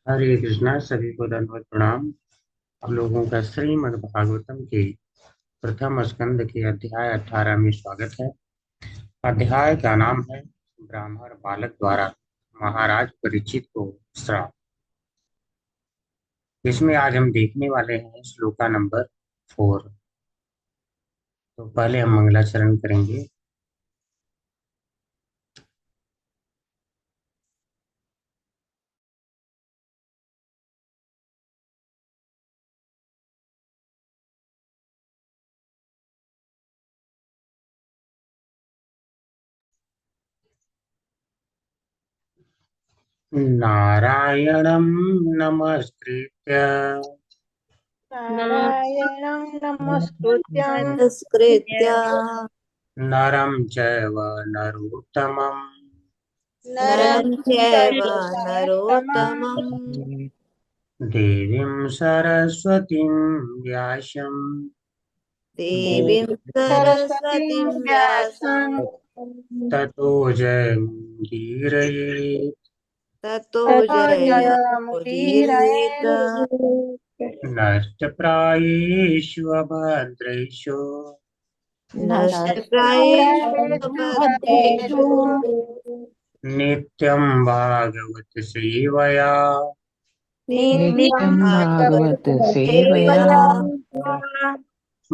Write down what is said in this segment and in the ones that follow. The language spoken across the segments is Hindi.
हरे कृष्णा। सभी को दंडवत प्रणाम। आप लोगों का श्रीमद् भागवतम के प्रथम स्कंद के अध्याय 18 में स्वागत है। अध्याय का नाम है ब्राह्मण बालक द्वारा महाराज परीक्षित को श्राप। इसमें आज हम देखने वाले हैं श्लोका नंबर 4। तो पहले हम मंगलाचरण करेंगे। नारायणं नमस्कृत्य नारायणं नमस्कृत्यं नमस्कृत्य नरं चैव नरोत्तमम् नरं नरं चैव चैवोत्तमम् नरोत्तमम् देवीं सरस्वतीं व्यासं देवीं देवीं सरस्वतीं सरस्वतीं व्यासं व्यासं ततो जयमुदीरयेत्। ततो ततो जयमुदीरयेत्। जयमुदीरयेत्। नष्टप्रायेषु अभद्रेषु नष्टप्रायेषु नष्टप्रायेषु भद्रेषु भद्रेषु नित्यं भागवत सेवया नित्यं नित्यं भागवत भागवत भगवतो सेवया सेवया सेवया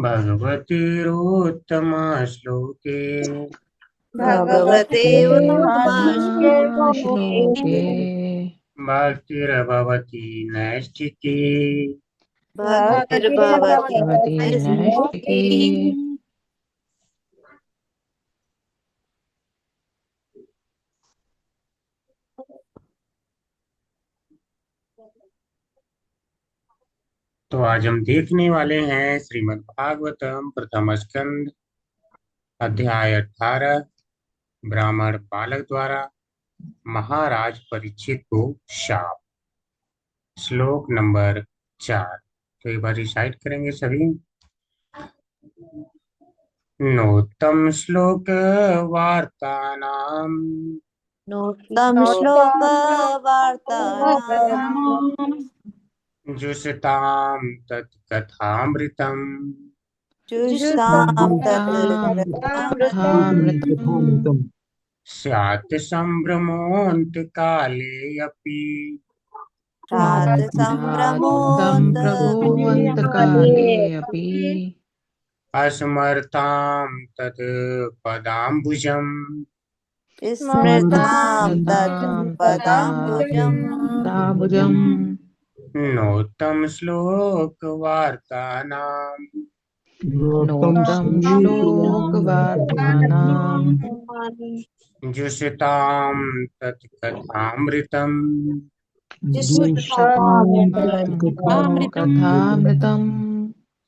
भगवतीरुत्तम श्लोके भगवते भगवते उत्तमश्लोके श्लोके भक्तिर्भवती नैष्ठिकी। भक्तिर्भवति भगवती नैष्ठिकी। नैष्ठिकी। तो आज हम देखने वाले हैं श्रीमद् भागवतम प्रथम स्कंद अध्याय 18 ब्राह्मण बालक द्वारा महाराज परीक्षित को शाप। श्लोक नंबर 4। तो एक बार रिसाइट करेंगे सभी। नोत्तम श्लोक वार्तानाम नूतम श्लोक नूतनं वार्तानाम् श्लोकवार्तानां जुषताम तत्कथामृतम जुषतां तत् जुषतां कथामृतम् तदमृतम् कथामृतम् स्यात् संभ्रमोऽन्त काले अपि तात सम्भ्रमोऽन्त सम्प्रभोऽन्तकाले अपि अस्मर्तां तत् पदाम्बुजम् स्मृतां तत् स्मृतां तदा पदाम्बुजम् दाभुजम् नोत्तम श्लोक वार्तानाम नोत्तं श्लोकवार्तानाम् जुषताम तत्कथामृतम् जुषतां कथामृतम्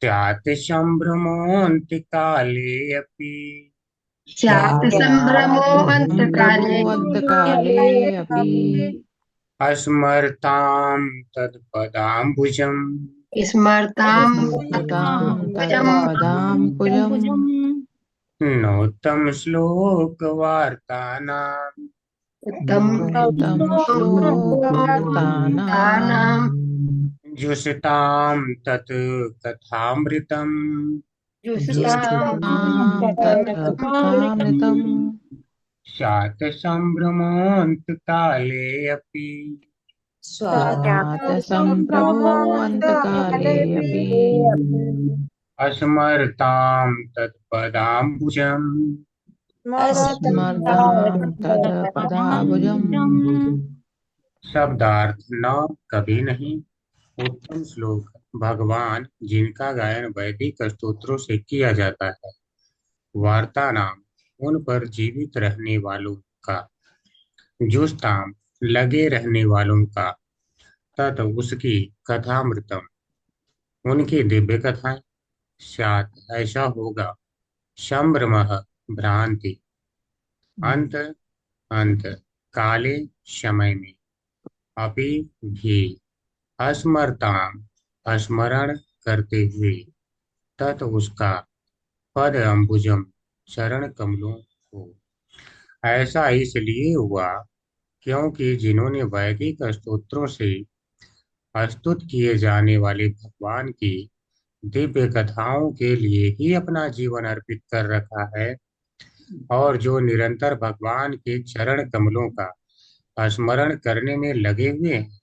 स्यात् संभ्रमोऽन्त काले अपि स्यात् सम्भ्रमो स्यात् अन्तकाले सम्प्रभोऽन्तकाले अपि अस्मर्तां तत्पदाम्बुजम् स्मर्तां स्मृतां भुजम् तत्पदाम्बुजम् नोत्तम श्लोक वार्तानाम नोत्तं श्लोकवार्तानाम् उत्तमवार्तानां जुषताम तत् कथामृतम् जुषतां जुषतां तत् कथामृतम् स्यात् संभ्रमोऽन्त काले अपि स्यात् सम्प्रभोऽन्तकाले अपि अस्मर्तां तत्पदाम्बुजम् अस्मर्तां तत् पदाभुजम् शब्दार्थ न कभी नहीं। उत्तम श्लोक भगवान जिनका गायन वैदिक स्तोत्रों से किया जाता है। वार्ता नाम उन पर जीवित रहने वालों का। जुस्ताम लगे रहने वालों का। तत् उसकी कथामृतम उनकी दिव्य कथाएं। शात ऐसा होगा। संभ्रमः भ्रांति। अंत अंत काले समय में। अपि भी स्मरताम स्मरण करते हुए। तत् उसका पद अम्बुजम चरण कमलों को। ऐसा इसलिए हुआ क्योंकि जिन्होंने वैदिक स्तोत्रों से प्रस्तुत किए जाने वाले भगवान की दिव्य कथाओं के लिए ही अपना जीवन अर्पित कर रखा है और जो निरंतर भगवान के चरण कमलों का स्मरण करने में लगे हुए हैं,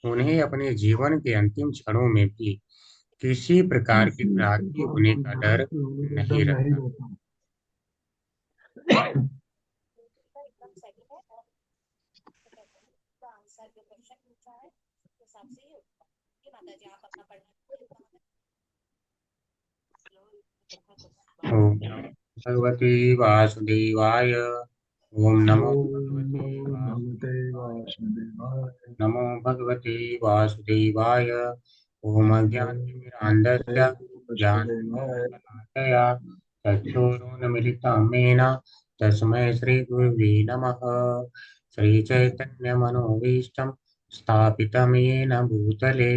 उन्हें अपने जीवन के अंतिम क्षणों में भी किसी प्रकार की भ्रांति होने का डर नहीं रहता। ओम भगवते वासुदेवाय। ओम नमो नमो भगवते वासुदेवाय। ओम अज्ञानतिमिरान्धस्य ज्ञानञ्जनशलाकया चक्षुरुन्मिलितं येन तस्मै श्रीगुरुवे नमः। श्रीचैतन्यमनोभीष्टं स्थापितं येन भूतले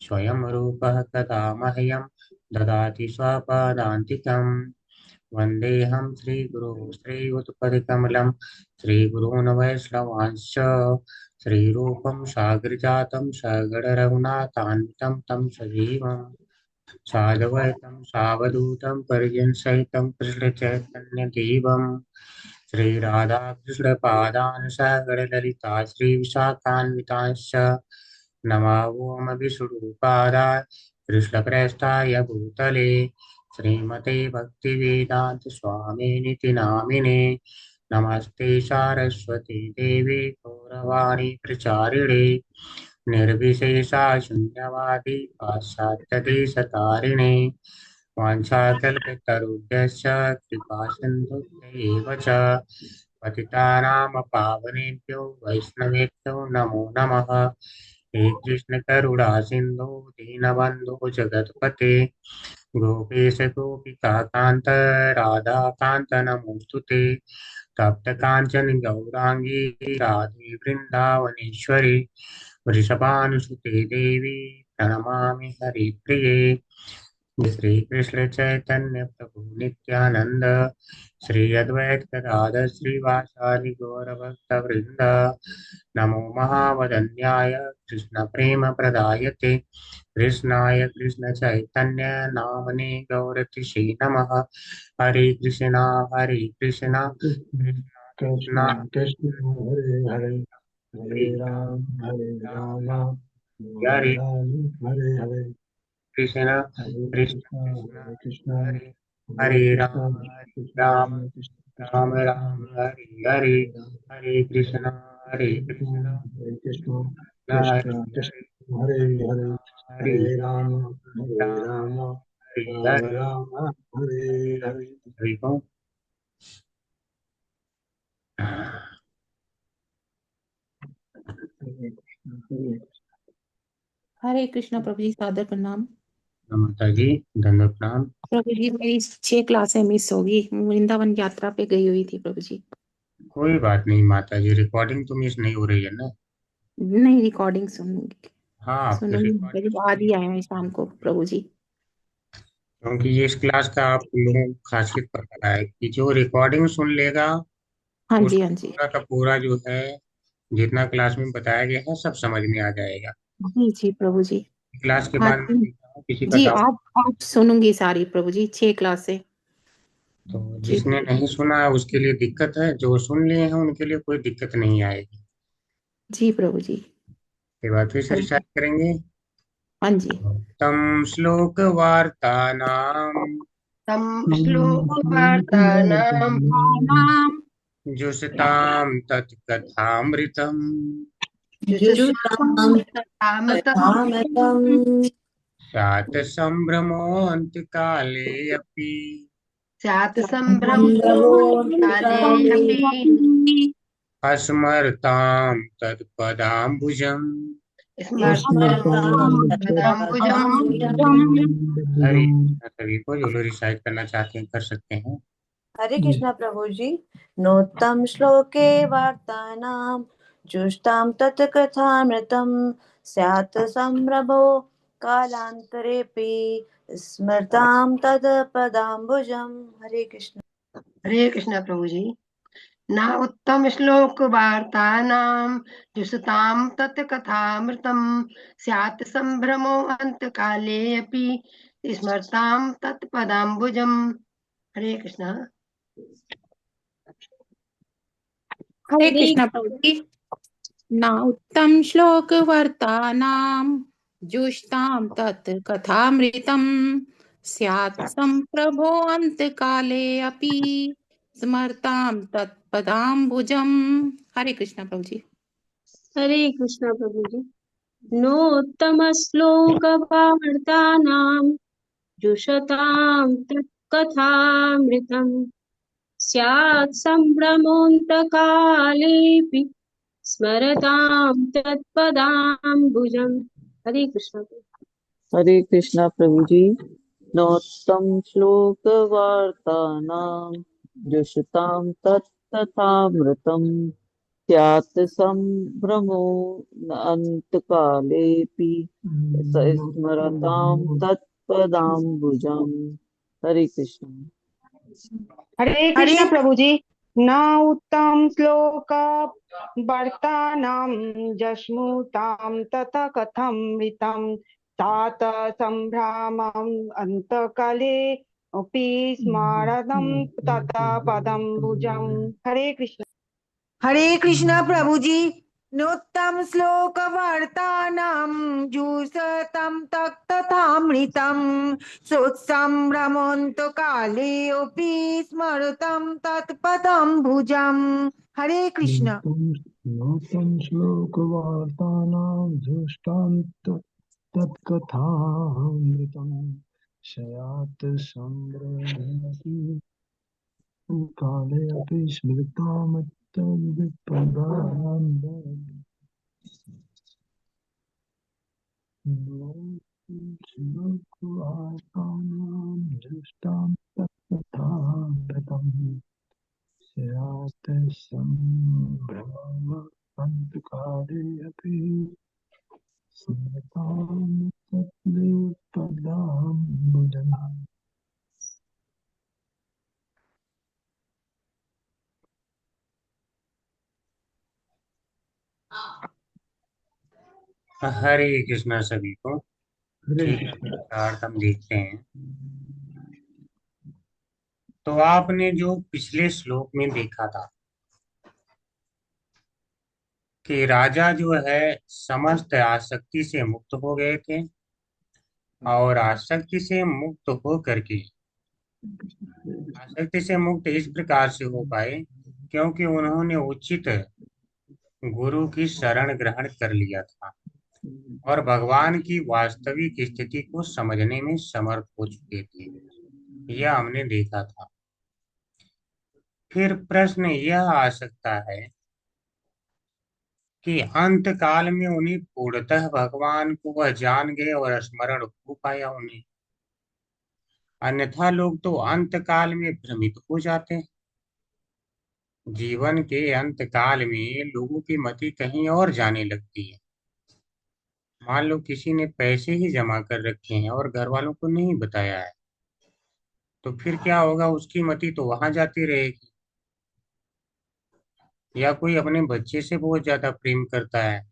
स्वयं रूपः कदा मह्यं ददाति स्वपदान्तिकम्। वन्देऽहं श्रीगुरो श्रीयुतपदकमलं श्रीगुरून् वैष्णवांश्च श्रीरूपं साग्रजातं सगणरघुनाथान्वितं तं सजीवं साद्वैतं सावधूतं परिजनसहितं कृष्णचैतन्यदेवं श्रीराधाकृष्णपादान् सगणललिता श्रीविशाखान्वितांश्च नमावोम विष्णुपादाय कृष्णप्रेष्ठाय भूतले श्रीमते भक्तिवेदांत स्वामिनिति नामिने। नमस्ते सारस्वती देवी गौरवाणी प्रचारिणे निर्विशेषा शून्यवादी पाश्चात्यदेशतारिणे वाञ्छाकल्पतरुभ्यश्च कृपा सिन्धुभ्यैव च पतितानां पावनेभ्यो वैष्णवेभ्यो नमो नमः। हे कृष्ण करुणा सिन्धु दीनबन्धु जगत्पते गोपेश गोपिकान्त राधाकान्त नमोस्तुते तप्त कांचन गौरांगी राधे वृंदावनेश्वरी वृषभानुसुते देवी प्रणमामि हरिप्रिये। श्री कृष्ण चैतन्य प्रभु नित्यानंद श्री अद्वैत गदाधर श्रीवासादि गौर भक्त वृंद नमो महावदन्याय कृष्ण प्रेम प्रदायते कृष्णाय कृष्ण चैतन्य नामने गौरतिषे नमः। हरे कृष्णा कृष्ण कृष्णा कृष्ण हरे हरे हरे राम हरे हरे हरे कृष्ण हरे कृष्ण कृष्ण हरे हरे हरे कृष्ण राम कृष्ण राम राम हरे हरे हरे कृष्ण कृष्ण हरे कृष्ण हरे कृष्ण कृष्ण हरे हरे हरे हरे राम राम हरे राम हरे राम हरे हरे हरि ओम। हरे कृष्णा प्रभु जी, सादर प्रणाम। माता जी धन्यवाद प्रणाम। प्रभु जी मेरी 6 क्लासें मिस होगी, वृंदावन यात्रा पे गई हुई थी प्रभु जी। कोई बात नहीं माता जी, रिकॉर्डिंग तो मिस नहीं हो रही है ना। नहीं, रिकॉर्डिंग सुनूंगी हाँ फिर सुनूंगी रिकॉर्डिंग आज ही आए हैं शाम को प्रभु जी। क्योंकि ये इस क्लास का आप लोगों को खासियत पता है कि जो रिकॉर्डिंग सुन लेगा हाँ जी, उसको हाँ जी। पूरा का पूरा जो है जितना क्लास में बताया गया है सब समझ में आ जाएगा। जी जी प्रभु जी। क्लास के आज बाद मैं देखता हूँ किसी का जी, डाउट। आज सुनूंगी सारी प्रभु जी, 6 क्लासें। तो जी जिसने नहीं सुना है उसके लिए दिक्कत है, जो सुन लिए हैं उनके लिए कोई दिक्कत नहीं आएगी। जी प्रभु जी। के बाद फिर से रिचार्ज करेंगे। हाँ जी। तम श्लोक वार्ता नाम तं श्लोकवार्तानां जुषताम तत्कथामृतम जुषतां तथामृतम् स्यात् संभ्रमोऽन्त काले अपि स्यात् सम्भ्रमो कालेऽपि अस्मरतां तत्पदाम्बुजम्। स्मर्तां पदाम्बुजम्। हरे सभी को जो लोग रिसाइट करना चाहते हैं कर सकते हैं। हरे कृष्णा प्रभु जी। नोत्तम श्लोके वार्तानां जुष्टां तत् कथामृतं स्यात् संभ्रमो कालान्तरेऽपि स्मृतां तत् पदाम्बुजम्। हरे कृष्ण। हरे कृष्णा प्रभु जी। न उत्तम श्लोक वार्तानां जुषतां तत् कथामृतं स्यात् सम्भ्रमो अन्तकाले अपि स्मरतां तत् पदाम्बुजम्। हरे कृष्ण। हरे कृष्णा प्रभु जी। न उत्तम श्लोक वर्तानाम जुष्टाम तत् कथामृतम स्यात् संप्रभो अंत काले अपि स्मरताम तत्पदाम्बुजम। हरे कृष्णा प्रभु जी। हरे कृष्ण प्रभु जी। नोत्तमश्लोकवार्तानां जुषतां तत्कथामृतम् स्यात् सम्भ्रमोऽन्तकालेऽपि स्मरतां तत्पदाम्बुजम्। हरे कृष्ण। हरे कृष्णा प्रभु जी। नोत्तम श्लोक वार्तानां जुषतां तत्तथामृतं स्यात् संभ्रमो अन्तकालेऽपि स्मरतां तत्पदाम्बुजम्। हरे कृष्ण। हरे कृष्ण प्रभु जी। न उत्तम श्लोक वर्तानां जश्मुतां तत कथमृतं तात संभ्रामम् अन्तकाले अपि स्मारतं तथा पदम्बुजम्। हरे कृष्ण। हरे कृष्ण प्रभु जी। नोत्तम श्लोक वर्तानां जुषतं तत्तथामृतं सोत्सम्भ्रमोऽन्त कालेऽपि स्मरतं तत्पदम्बुजम्। हरे कृष्ण। नूतं श्लोकवार्तानां जुष्टां तत्कथामृतं शयात् सम्भ्रमति काले अपि श्लोकवार्तानां जुष्टां तत्कथामृतं स्यात् सम्भ्रमन्तकाले अपि स्मरतां तत्पदाम्बुजम्। हरे कृष्णा सभी को। हरे ठीक है, अर्थ हम देखते हैं। तो आपने जो पिछले श्लोक में देखा था कि राजा जो है समस्त आसक्ति से मुक्त हो गए थे और आसक्ति से मुक्त हो करके आसक्ति से मुक्त इस प्रकार से हो पाए क्योंकि उन्होंने उचित गुरु की शरण ग्रहण कर लिया था और भगवान की वास्तविक स्थिति को समझने में समर्थ हो चुके थे। यह हमने देखा था। फिर प्रश्न यह आ सकता है कि अंत काल में उन्हें पूर्णतः भगवान को वह जान गए और स्मरण हो पाया उन्हें, अन्यथा लोग तो अंत काल में भ्रमित हो जाते हैं। जीवन के अंत काल में लोगों की मति कहीं और जाने लगती है। मान लो किसी ने पैसे ही जमा कर रखे हैं और घर वालों को नहीं बताया है, तो फिर क्या होगा? उसकी मति तो वहां जाती रहेगी। या कोई अपने बच्चे से बहुत ज्यादा प्रेम करता है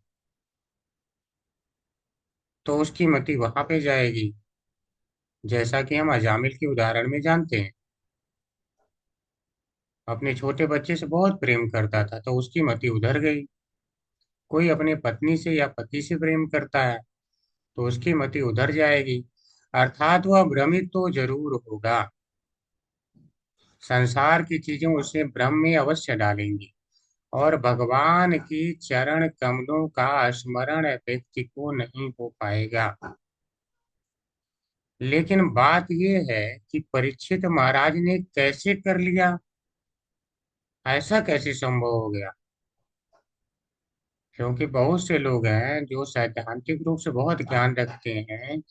तो उसकी मति वहां पे जाएगी, जैसा कि हम अजामिल के उदाहरण में जानते हैं। अपने छोटे बच्चे से बहुत प्रेम करता था तो उसकी मति उधर गई। कोई अपने पत्नी से या पति से प्रेम करता है तो उसकी मति उधर जाएगी, अर्थात वह भ्रमित तो जरूर होगा। संसार की चीजें उसे भ्रम में अवश्य डालेंगी और भगवान की चरण कमलों का स्मरण व्यक्ति को नहीं हो पाएगा। लेकिन बात यह है कि परीक्षित महाराज ने कैसे कर लिया? ऐसा कैसे संभव हो गया? क्योंकि बहुत से लोग हैं जो सैद्धांतिक रूप से बहुत ज्ञान रखते हैं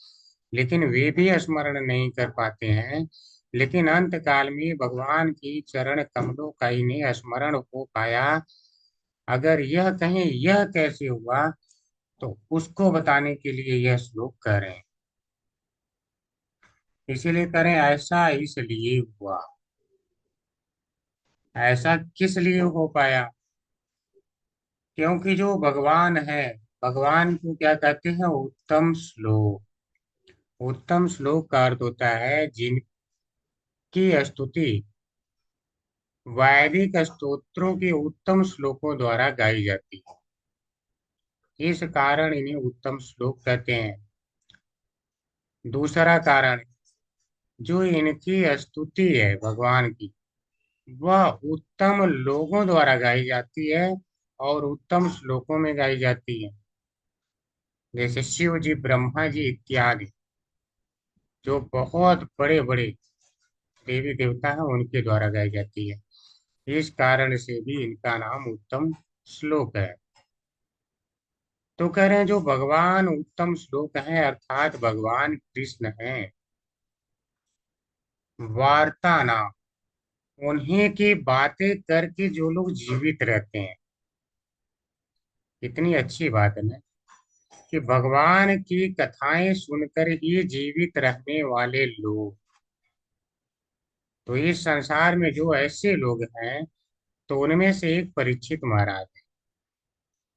लेकिन वे भी स्मरण नहीं कर पाते हैं, लेकिन अंत काल में भगवान की चरण कमलों का इन्हें स्मरण हो पाया। अगर यह कहें यह कैसे हुआ तो उसको बताने के लिए यह श्लोक कह रहे हैं। इसीलिए करें ऐसा इसलिए हुआ, ऐसा किस लिए हो पाया? क्योंकि जो भगवान है, भगवान को क्या कहते हैं? उत्तम श्लोक। उत्तम श्लोक का अर्थ होता है जिनकी स्तुति वैदिक स्तोत्रों के उत्तम श्लोकों द्वारा गाई जाती है। इस कारण इन्हें उत्तम श्लोक कहते हैं। दूसरा कारण, जो इनकी स्तुति है भगवान की, वह उत्तम लोगों द्वारा गाई जाती है और उत्तम श्लोकों में गाई जाती है। जैसे शिव जी, ब्रह्मा जी इत्यादि, जो बहुत बड़े बड़े देवी देवता हैं, उनके द्वारा गाई जाती है। इस कारण से भी इनका नाम उत्तम श्लोक है। तो कह रहे हैं जो भगवान उत्तम श्लोक है, अर्थात भगवान कृष्ण हैं, वार्ता नाम, उन्हीं की बातें करके जो लोग जीवित रहते हैं। कितनी अच्छी बात है ना, कि भगवान की कथाएं सुनकर ही जीवित रहने वाले लोग। तो इस संसार में जो ऐसे लोग हैं, तो उनमें से एक परीक्षित महाराज है,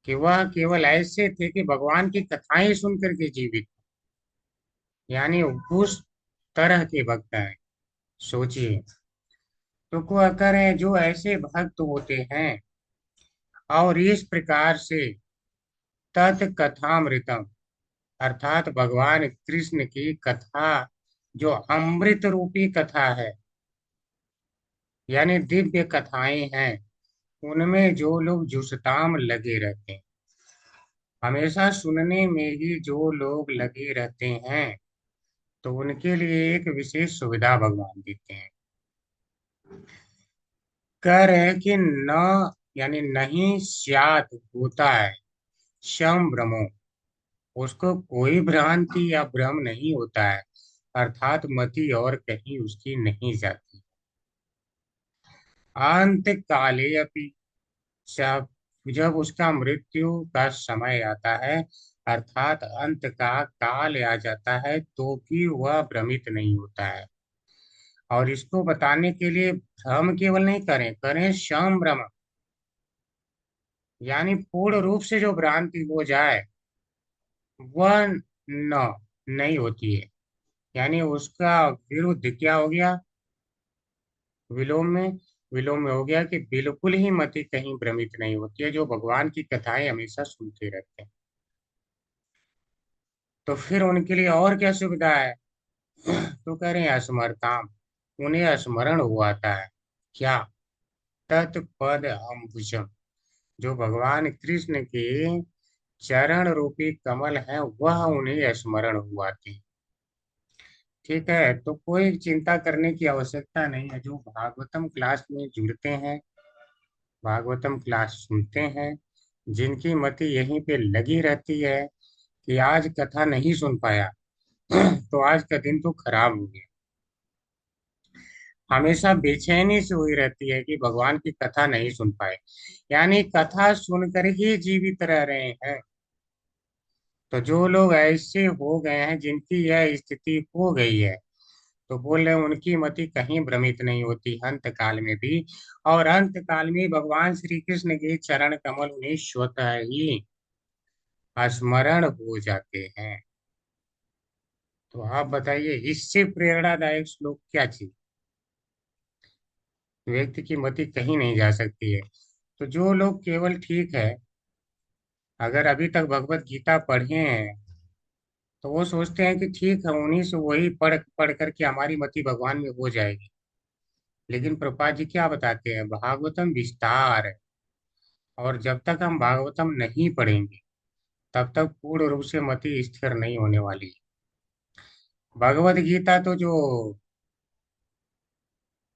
कि वह केवल ऐसे थे कि भगवान की कथाएं सुनकर के जीवित, यानी उस तरह के भक्त हैं। सोचिए, तो को अकर है जो ऐसे भक्त होते हैं और इस प्रकार से तत्कथामृतम, अर्थात भगवान कृष्ण की कथा, जो अमृत रूपी कथा है, यानी दिव्य कथाएं हैं, उनमें जो लोग जुस्ताम लगे रहते हैं, हमेशा सुनने में ही जो लोग लगे रहते हैं, तो उनके लिए एक विशेष सुविधा भगवान देते हैं। कह रहे हैं कि न, यानी नहीं स्यात, होता है, शम भ्रमो, उसको कोई भ्रांति या भ्रम नहीं होता है, अर्थात मति और कहीं उसकी नहीं जाती। अंत काले अपि, जब जब उसका मृत्यु का समय आता है, अर्थात अंत का काल आ जाता है, तो भी वह भ्रमित नहीं होता है। और इसको बताने के लिए भ्रम केवल नहीं करें, करें शम भ्रम, यानी पूर्ण रूप से जो भ्रांति हो जाए, वह न नहीं होती है। यानी उसका विरुद्ध क्या हो गया? विलोम में, विलोम में हो गया कि बिल्कुल ही मति कहीं भ्रमित नहीं होती है, जो भगवान की कथाएं हमेशा सुनते रहते हैं। तो फिर उनके लिए और क्या सुविधा है? तो कह रहे हैं स्मरताम, उन्हें स्मरण हुआ आता है। क्या? तत्पद अम्बुजम, जो भगवान कृष्ण के चरण रूपी कमल है, वह उन्हें स्मरण हुआ आते हैं। ठीक है, तो कोई चिंता करने की आवश्यकता नहीं है। जो भागवतम क्लास में जुड़ते हैं, भागवतम क्लास सुनते हैं, जिनकी मति यहीं पे लगी रहती है कि आज कथा नहीं सुन पाया, तो आज का दिन तो खराब हो गया, हमेशा बेचैनी से हुई रहती है कि भगवान की कथा नहीं सुन पाए, यानी कथा सुनकर ही जीवित रह रहे हैं। तो जो लोग ऐसे हो गए हैं, जिनकी यह स्थिति हो गई है, तो बोल रहे हैं उनकी मति कहीं भ्रमित नहीं होती अंत काल में भी। और अंत काल में भगवान श्री कृष्ण के चरण कमल उन्हें स्वतः ही स्मरण हो जाते हैं। तो आप बताइए, इससे प्रेरणादायक श्लोक क्या चीज? व्यक्ति की मति कहीं नहीं जा सकती है। तो जो लोग केवल, ठीक है, अगर अभी तक भगवत गीता पढ़े हैं, तो वो सोचते हैं कि ठीक है, उन्हीं से वही पढ़ पढ़ करके हमारी मति भगवान में हो जाएगी। लेकिन प्रभुपाद जी क्या बताते हैं? भागवतम विस्तार है, और जब तक हम भागवतम नहीं पढ़ेंगे, तब तक पूर्ण रूप से मति स्थिर नहीं होने वाली है। भगवत गीता तो जो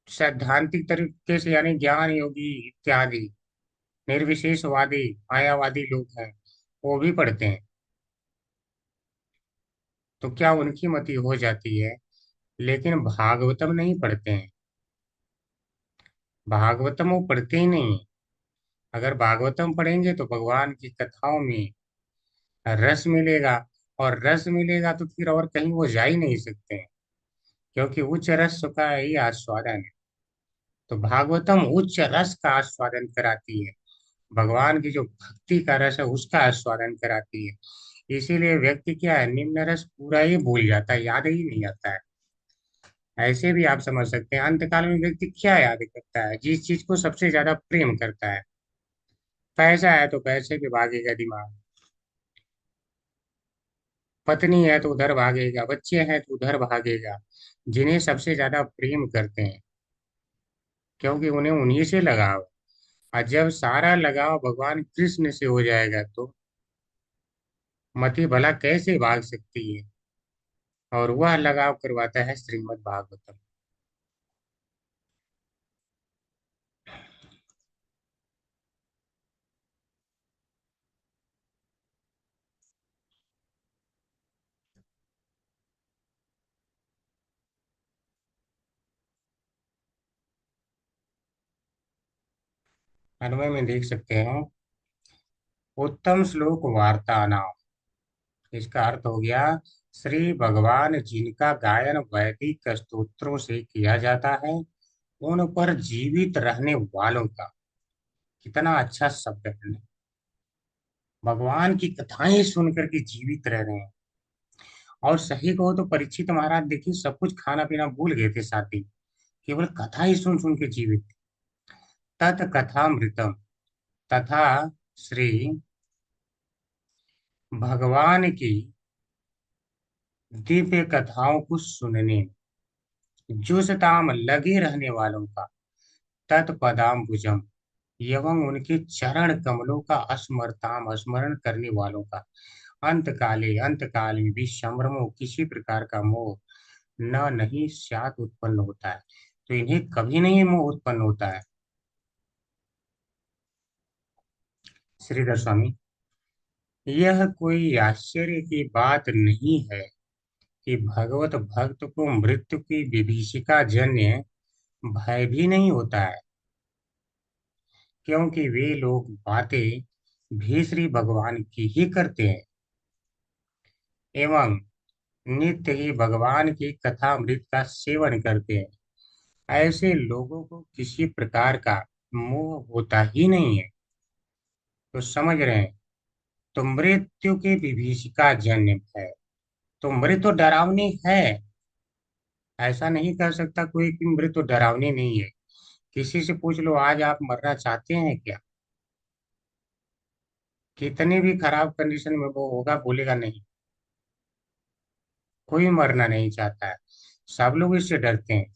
सैद्धांतिक तरीके से, यानी ज्ञान योगी इत्यादि निर्विशेषवादी मायावादी लोग हैं, वो भी पढ़ते हैं। तो क्या उनकी मति हो जाती है? लेकिन भागवतम नहीं पढ़ते हैं, भागवतम वो पढ़ते ही नहीं है। अगर भागवतम पढ़ेंगे तो भगवान की कथाओं में रस मिलेगा, और रस मिलेगा तो फिर और कहीं वो जा ही नहीं सकते हैं, क्योंकि उच्च रस का ही आस्वादन है। तो भागवतम उच्च रस का आस्वादन कराती है, भगवान की जो भक्ति का रस है उसका आस्वादन कराती है। इसीलिए व्यक्ति क्या है, निम्न रस पूरा ही भूल जाता है, याद ही नहीं आता है। ऐसे भी आप समझ सकते हैं, अंतकाल में व्यक्ति क्या याद करता है, जिस चीज को सबसे ज्यादा प्रेम करता है। पैसा है तो पैसे पे भागेगा दिमाग, पत्नी है तो उधर भागेगा, बच्चे हैं तो उधर भागेगा, जिन्हें सबसे ज्यादा प्रेम करते हैं, क्योंकि उन्हें उन्हीं से लगाव। और जब सारा लगाव भगवान कृष्ण से हो जाएगा तो मति भला कैसे भाग सकती है। और वह लगाव करवाता है श्रीमद् भागवतम। अन्वय में देख सकते हैं, उत्तम श्लोक वार्ता नाम, इसका अर्थ हो गया श्री भगवान जिनका गायन वैदिक स्तोत्रों से किया जाता है, उन पर जीवित रहने वालों का। कितना अच्छा शब्द है ना? भगवान की कथाएं सुनकर के जीवित रह रहे हैं। और सही कहो तो परीक्षित महाराज देखिए, सब कुछ खाना पीना भूल गए थे साथी, केवल कथा ही सुन सुन के जीवित। तत् कथामृतम, तथा श्री भगवान की दिव्य कथाओं को सुनने में जुसताम लगे रहने वालों का, तत्पदाम्बुजम, एवं उनके चरण कमलों का स्मरताम स्मरण करने वालों का, अंतकाल में भी संभ्रमो, किसी प्रकार का मोह न नहीं स्यात् उत्पन्न होता है। तो इन्हें कभी नहीं मोह उत्पन्न होता है। श्रीधर स्वामी, यह कोई आश्चर्य की बात नहीं है कि भगवत भक्त को मृत्यु की विभीषिका जन्य भय भी नहीं होता है, क्योंकि वे लोग बातें भी श्री भगवान की ही करते हैं एवं नित्य ही भगवान की कथामृत का सेवन करते हैं। ऐसे लोगों को किसी प्रकार का मोह होता ही नहीं है। तो समझ रहे हैं, तो मृत्यु की विभीषिका जन्य है, तो मृत्यु डरावनी है। ऐसा नहीं कह सकता कोई कि मृत्यु डरावनी नहीं है। किसी से पूछ लो, आज आप मरना चाहते हैं क्या? कितनी भी खराब कंडीशन में वो होगा, बोलेगा नहीं। कोई मरना नहीं चाहता है, सब लोग इससे डरते हैं।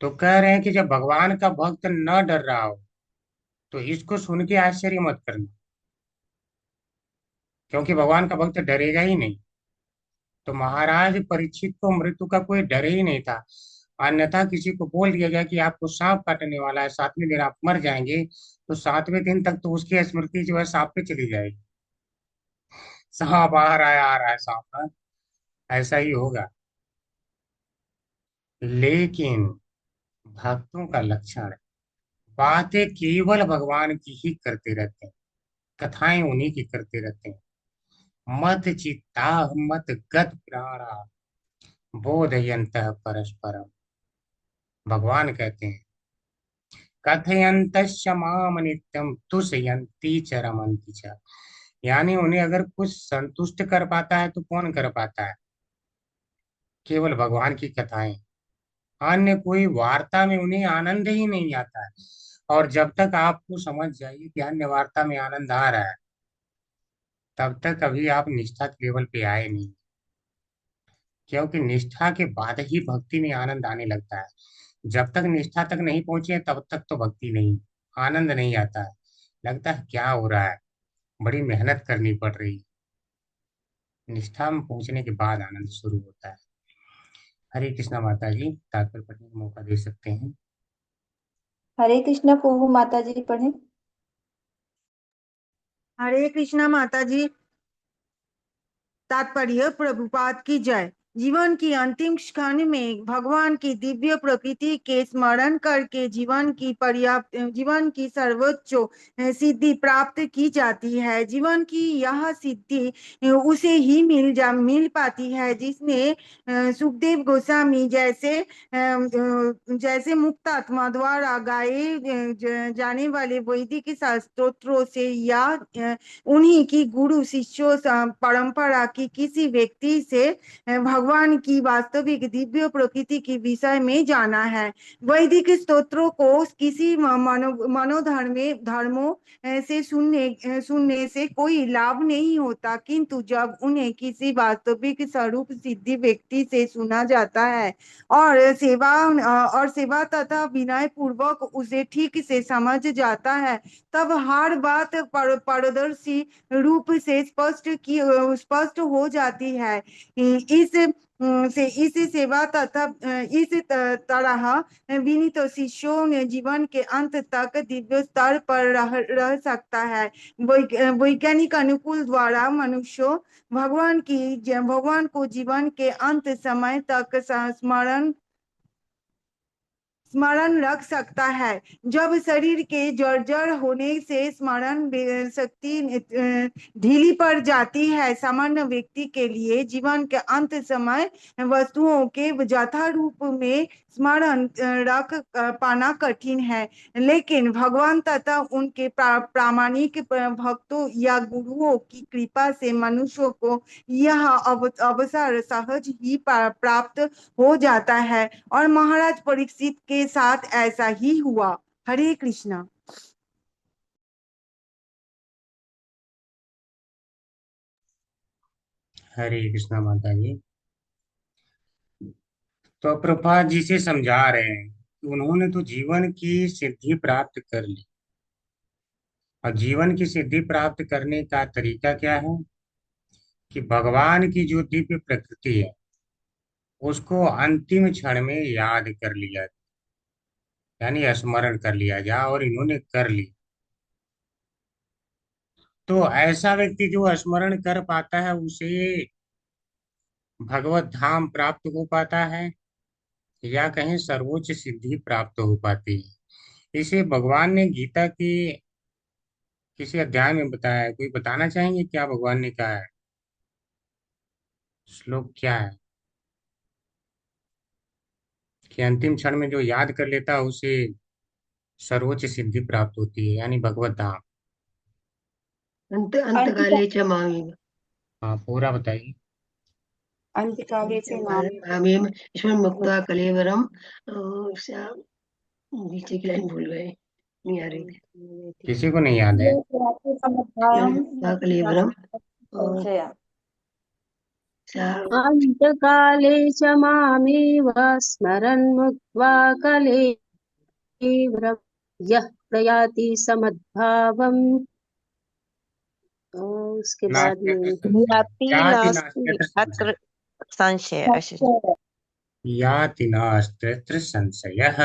तो कह रहे हैं कि जब भगवान का भक्त न डर रहा हो तो इसको सुन के आश्चर्य मत करना, क्योंकि भगवान का भक्त डरेगा ही नहीं। तो महाराज परीक्षित को मृत्यु का कोई डर ही नहीं था। अन्यथा किसी को बोल दिया जाए कि आपको सांप काटने वाला है, 7वें दिन आप मर जाएंगे, तो 7वें दिन तक तो उसकी स्मृति जो है सांप पे चली जाएगी। सांप आ रहा है सांप, हाँ? ऐसा ही होगा। लेकिन भक्तों का लक्षण, बातें केवल भगवान की ही करते रहते हैं, कथाएं उन्हीं की करते रहते हैं। मत चित्ता मत गत प्राणा बोधयंत परस्परम, भगवान कहते हैं, कथयंत माम नित्यम तुष्यंती च रमन्ति च। यानी उन्हें अगर कुछ संतुष्ट कर पाता है तो कौन कर पाता है? केवल भगवान की कथाएं। अन्य कोई वार्ता में उन्हें आनंद ही नहीं आता है। और जब तक आपको समझ जाइए कि अन्य वार्ता में आनंद आ रहा है, तब तक अभी आप निष्ठा के लेवल पे आए नहीं, क्योंकि निष्ठा के बाद ही भक्ति में आनंद आने लगता है। जब तक निष्ठा तक नहीं पहुंचे तब तक तो भक्ति नहीं, आनंद नहीं आता है। लगता है क्या हो रहा है, बड़ी मेहनत करनी पड़ रही है। निष्ठा में पहुंचने के बाद आनंद शुरू होता है। हरे कृष्णा माता जी, तात्पर्य पढ़ने का मौका दे सकते हैं। हरे कृष्णा प्रभु माता जी पढ़े। हरे कृष्णा माता जी। तात्पर्य प्रभुपाद की जय। जीवन की अंतिम क्षण में भगवान की दिव्य प्रकृति के स्मरण करके जीवन की सर्वोच्च सिद्धि प्राप्त की जाती है। जीवन की यह सिद्धि उसे ही मिल पाती है जिसने सुखदेव गोस्वामी जैसे मुक्त आत्मा द्वारा गाए जाने वाले वैदिक शास्त्रों से या उन्हीं की गुरु शिष्यों परंपरा की किसी व्यक्ति से भगवान की वास्तविक दिव्य प्रकृति के विषय में जाना है। वैदिक स्तोत्रों को किसी धर्मों से सुनने से कोई लाभ नहीं होता, किंतु जब उन्हें किसी वास्तविक स्वरूप सिद्धि व्यक्ति से सुना जाता है और सेवा तथा विनय पूर्वक उसे ठीक से समझ जाता है, तब हर बात पारदर्शी रूप से स्पष्ट हो जाती है। इस सेवा तथा इस तरह विनीत शिष्यों ने जीवन के अंत तक दिव्य स्तर पर रह सकता है। वैज्ञानिक अनुकूल द्वारा मनुष्य भगवान को जीवन के अंत समय तक स्मरण रख सकता है। जब शरीर के जर्जर होने से स्मरण शक्ति ढीली पड़ जाती है, सामान्य व्यक्ति के लिए जीवन के अंत समय वस्तुओं के यथारूप में स्मरण रख पाना कठिन है, लेकिन भगवान तथा उनके प्रामाणिक भक्तों या गुरुओं की कृपा से मनुष्यों को यह अवसर सहज ही प्राप्त हो जाता है और महाराज परीक्षित के साथ ऐसा ही हुआ। हरे कृष्णा। हरे कृष्णा माता जी। तो प्रभुपाद जी से समझा रहे हैं कि उन्होंने तो जीवन की सिद्धि प्राप्त कर ली, और जीवन की सिद्धि प्राप्त करने का तरीका क्या है कि भगवान की जो दिव्य प्रकृति है उसको अंतिम क्षण में याद कर लिया, यानी स्मरण कर लिया जाए, और इन्होंने कर ली। तो ऐसा व्यक्ति जो स्मरण कर पाता है उसे भगवत धाम प्राप्त हो पाता है, या कहीं सर्वोच्च सिद्धि प्राप्त हो पाती है। इसे भगवान ने गीता के किसी अध्याय में बताया है। कोई बताना चाहेंगे क्या भगवान ने कहा है? श्लोक क्या है कि अंतिम क्षण में जो याद कर लेता है उसे सर्वोच्च सिद्धि प्राप्त होती है, यानी भगवत धाम। अंतकाले च मामी हाँ, पूरा बताइए। अंतकाले च मामे मामी ईश्वर मुक्ता कलेवरम। नीचे की लाइन भूल गए, नहीं आ रही थी। किसी को नहीं याद है? मुक्ता कलेवरम और संशया अन्तकाले च मामेव स्मरन् मुक्त्वा कलेवरं यः प्रयाति समद्भावम्। और उसके बाद में नास्त्यत्र संशयः। याति नास्त्यत्र संशयः।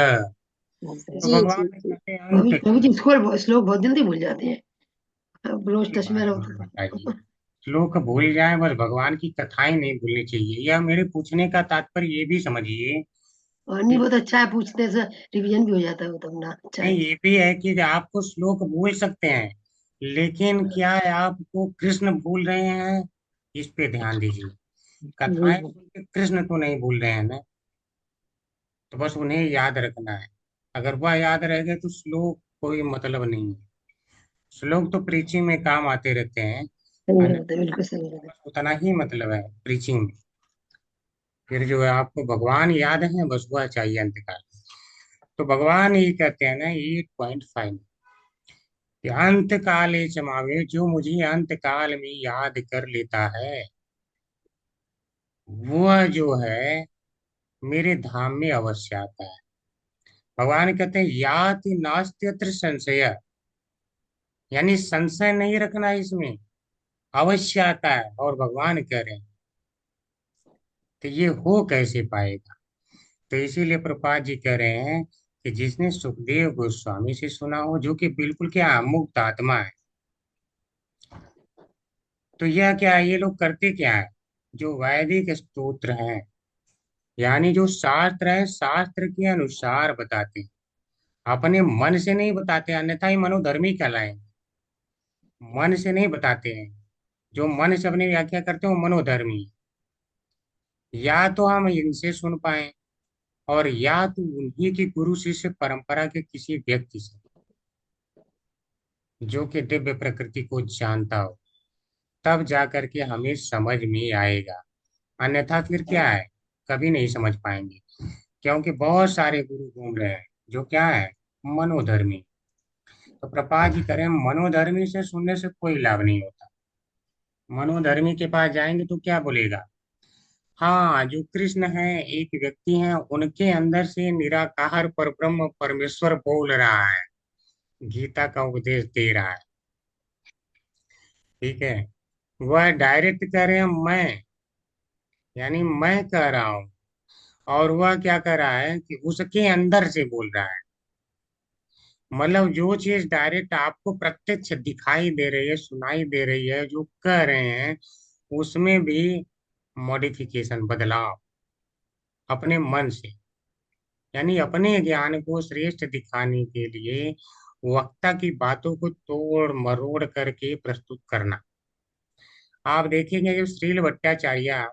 तो जी भगवान जी ने जी कहते हैं प्रभु जी श्लोक बहुत जल्दी भूल जाते हैं, अब रोज की टच में बात नहीं माता जी। श्लोक भूल जाए, बस भगवान की कथाएं नहीं भूलनी चाहिए। यह मेरे पूछने का तात्पर्य ये भी समझिए। और नहीं, बहुत अच्छा है, पूछने से रिवीजन भी हो जाता है, वो तब ना अच्छा नहीं, है। ये भी है कि आपको श्लोक भूल सकते हैं, लेकिन क्या है आपको कृष्ण भूल रहे हैं, इस पे ध्यान दीजिए। कथाएं सुन के कृष्ण तो नहीं भूल रहे हैं ना, तो बस उन्हें याद रखना है। अगर वह याद रह गए तो श्लोक कोई मतलब नहीं है। श्लोक तो प्रीचिंग में काम आते रहते हैं, सही बात है, अन्यथा बिल्कुल सही बात है। बस उतना ही मतलब है प्रीचिंग में। फिर जो है आपको भगवान याद है, बस वह चाहिए अंतकाल। तो भगवान ये कहते हैं ना 8.5 कि अंत काले समावे, जो मुझे अंत काल में याद कर लेता है वह जो है मेरे धाम में अवश्य आता है। भगवान कहते हैं याति नास्त्यत्र संशय, यानी संशय नहीं रखना इसमें, अवश्य आता है। और भगवान कह रहे हैं तो ये हो कैसे पाएगा? तो इसीलिए प्रभुपाद जी कह रहे हैं कि जिसने सुखदेव गोस्वामी से सुना हो, जो कि बिल्कुल क्या मुक्त आत्मा है, तो यह क्या है, ये लोग करते क्या है जो वैदिक स्तोत्र हैं, यानी जो शास्त्र है, शास्त्र के अनुसार बताते हैं, अपने मन से नहीं बताते, अन्यथा ही मनोधर्मी कहलाएंगे। मन से नहीं बताते हैं, जो मन से अपनी व्याख्या करते हैं वो मनोधर्मी है। या तो हम इनसे सुन पाए, और या तो उन्हीं की गुरु शिष्य परंपरा के किसी व्यक्ति से, जो कि दिव्य प्रकृति को जानता हो, तब जा करके हमें समझ में आएगा। अन्यथा फिर क्या है, कभी नहीं समझ पाएंगे, क्योंकि बहुत सारे गुरु घूम रहे हैं जो क्या है, मनोधर्मी। तो प्रभुपाद जी करें, मनोधर्मी से सुनने से कोई लाभ नहीं होता। मनोधर्मी के पास जाएंगे तो क्या बोलेगा, हाँ जो कृष्ण है एक व्यक्ति है, उनके अंदर से निराकार पर ब्रह्म परमेश्वर बोल रहा है, गीता का उपदेश दे रहा है। ठीक है, वह डायरेक्ट कह रहे हैं मैं, यानी मैं कह रहा हूं, और वह क्या कर रहा है कि उसके अंदर से बोल रहा है। मतलब जो चीज डायरेक्ट आपको प्रत्यक्ष दिखाई दे रही है, सुनाई दे रही है, जो कह रहे हैं, उसमें भी मॉडिफिकेशन, बदलाव अपने मन से, यानी अपने ज्ञान को श्रेष्ठ दिखाने के लिए वक्ता की बातों को तोड़ मरोड़ करके प्रस्तुत करना। आप देखेंगे जब श्रील भट्टाचार्य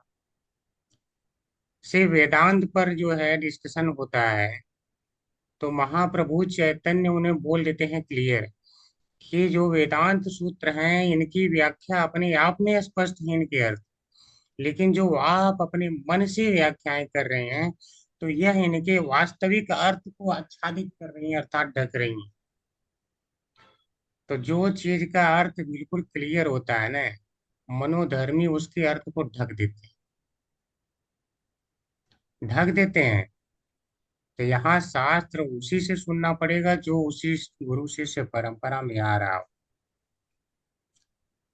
से वेदांत पर जो है डिस्कशन होता है, तो महाप्रभु चैतन्य उन्हें बोल देते हैं क्लियर कि जो वेदांत सूत्र हैं इनकी व्याख्या अपने आप में स्पष्ट है इनके अर्थ, लेकिन जो आप अपने मन से व्याख्याएं कर रहे हैं, तो यह इनके वास्तविक अर्थ को आच्छादित कर रही हैं, अर्थात ढक रही हैं। तो जो चीज का अर्थ बिल्कुल क्लियर होता है ना, मनोधर्मी उसके अर्थ को ढक देते हैं। तो यहाँ शास्त्र उसी से सुनना पड़ेगा जो उसी गुरु शिष्य परंपरा में आ रहा हो,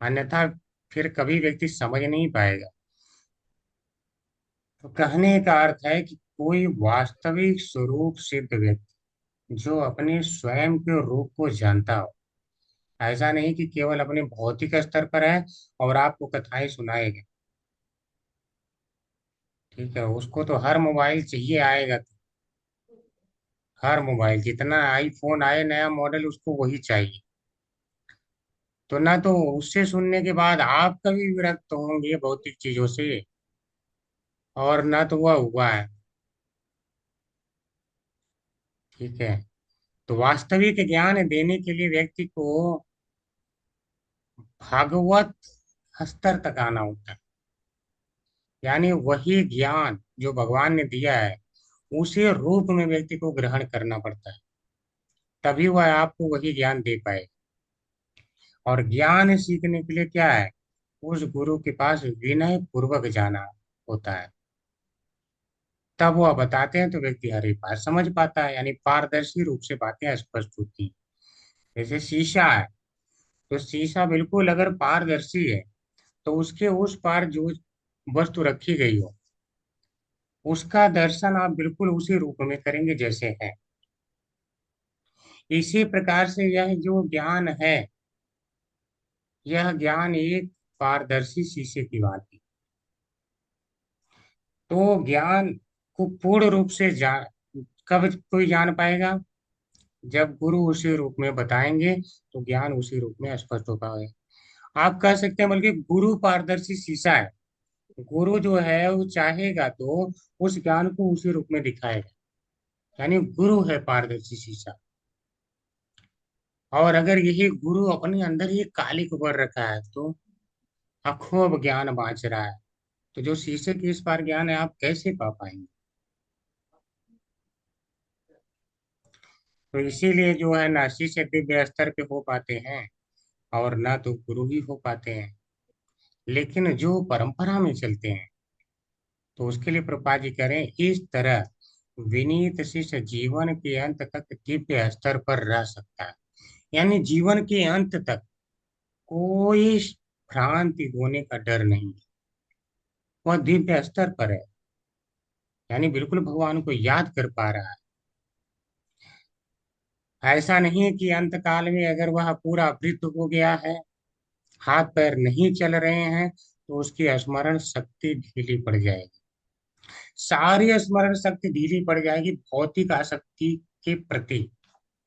अन्यथा फिर कभी व्यक्ति समझ नहीं पाएगा। तो कहने का अर्थ है कि कोई वास्तविक स्वरूप सिद्ध व्यक्ति जो अपने स्वयं के रूप को जानता हो, ऐसा नहीं कि केवल अपने भौतिक स्तर पर है और आपको कथाएं सुनाएगा। ठीक है, उसको तो हर मोबाइल चाहिए आएगा, हर मोबाइल, जितना आईफोन आए नया मॉडल उसको वही चाहिए। तो ना तो उससे सुनने के बाद आप कभी विरक्त होंगे भौतिक चीजों से, और ना तो वह हुआ है। ठीक है, तो वास्तविक ज्ञान देने के लिए व्यक्ति को भागवत स्तर तक आना होता है, यानी वही ज्ञान जो भगवान ने दिया है उसी रूप में व्यक्ति को ग्रहण करना पड़ता है, तभी वह आपको वही ज्ञान दे पाए। और ज्ञान सीखने के लिए क्या है, उस गुरु के पास विनय पूर्वक जाना होता है, तब वह बताते हैं तो व्यक्ति हर एक बात समझ पाता है, यानी पारदर्शी रूप से बातें स्पष्ट होती हैं। जैसे शीशा है, तो शीशा बिल्कुल अगर पारदर्शी है, तो उसके उस पार जो वस्तु रखी गई हो उसका दर्शन आप बिल्कुल उसी रूप में करेंगे जैसे है। इसी प्रकार से यह जो ज्ञान है, यह ज्ञान एक पारदर्शी शीशे की भांति। तो ज्ञान को पूर्ण रूप से कब कोई जान पाएगा, जब गुरु उसी रूप में बताएंगे तो ज्ञान उसी रूप में स्पष्ट हो पाएगा। आप कह सकते हैं बल्कि गुरु पारदर्शी शीशा है, गुरु जो है वो चाहेगा तो उस ज्ञान को उसी रूप में दिखाएगा, यानी गुरु है पारदर्शी शीशा। और अगर यही गुरु अपने अंदर ही कालिक भर रखा है, तो अखूब ज्ञान बांच रहा है, तो जो शीशे के इस पार ज्ञान है आप कैसे पा पाएंगे। तो इसीलिए जो है ना शीशे दिव्य स्तर पे हो पाते हैं, और ना तो गुरु ही हो पाते हैं। लेकिन जो परंपरा में चलते हैं, तो उसके लिए प्रभुपाद जी करें, इस तरह विनीत शिष्य जीवन के अंत तक दिव्य स्तर पर रह सकता है, यानी जीवन के अंत तक कोई भ्रांति होने का डर नहीं, वह दिव्य स्तर पर है, यानी बिल्कुल भगवान को याद कर पा रहा है। ऐसा नहीं है कि अंत काल में अगर वह पूरा वृद्ध हो गया है, हाथ पैर नहीं चल रहे हैं, तो उसकी स्मरण शक्ति ढीली पड़ जाएगी। सारी स्मरण शक्ति ढीली पड़ जाएगी भौतिक आसक्ति के प्रति,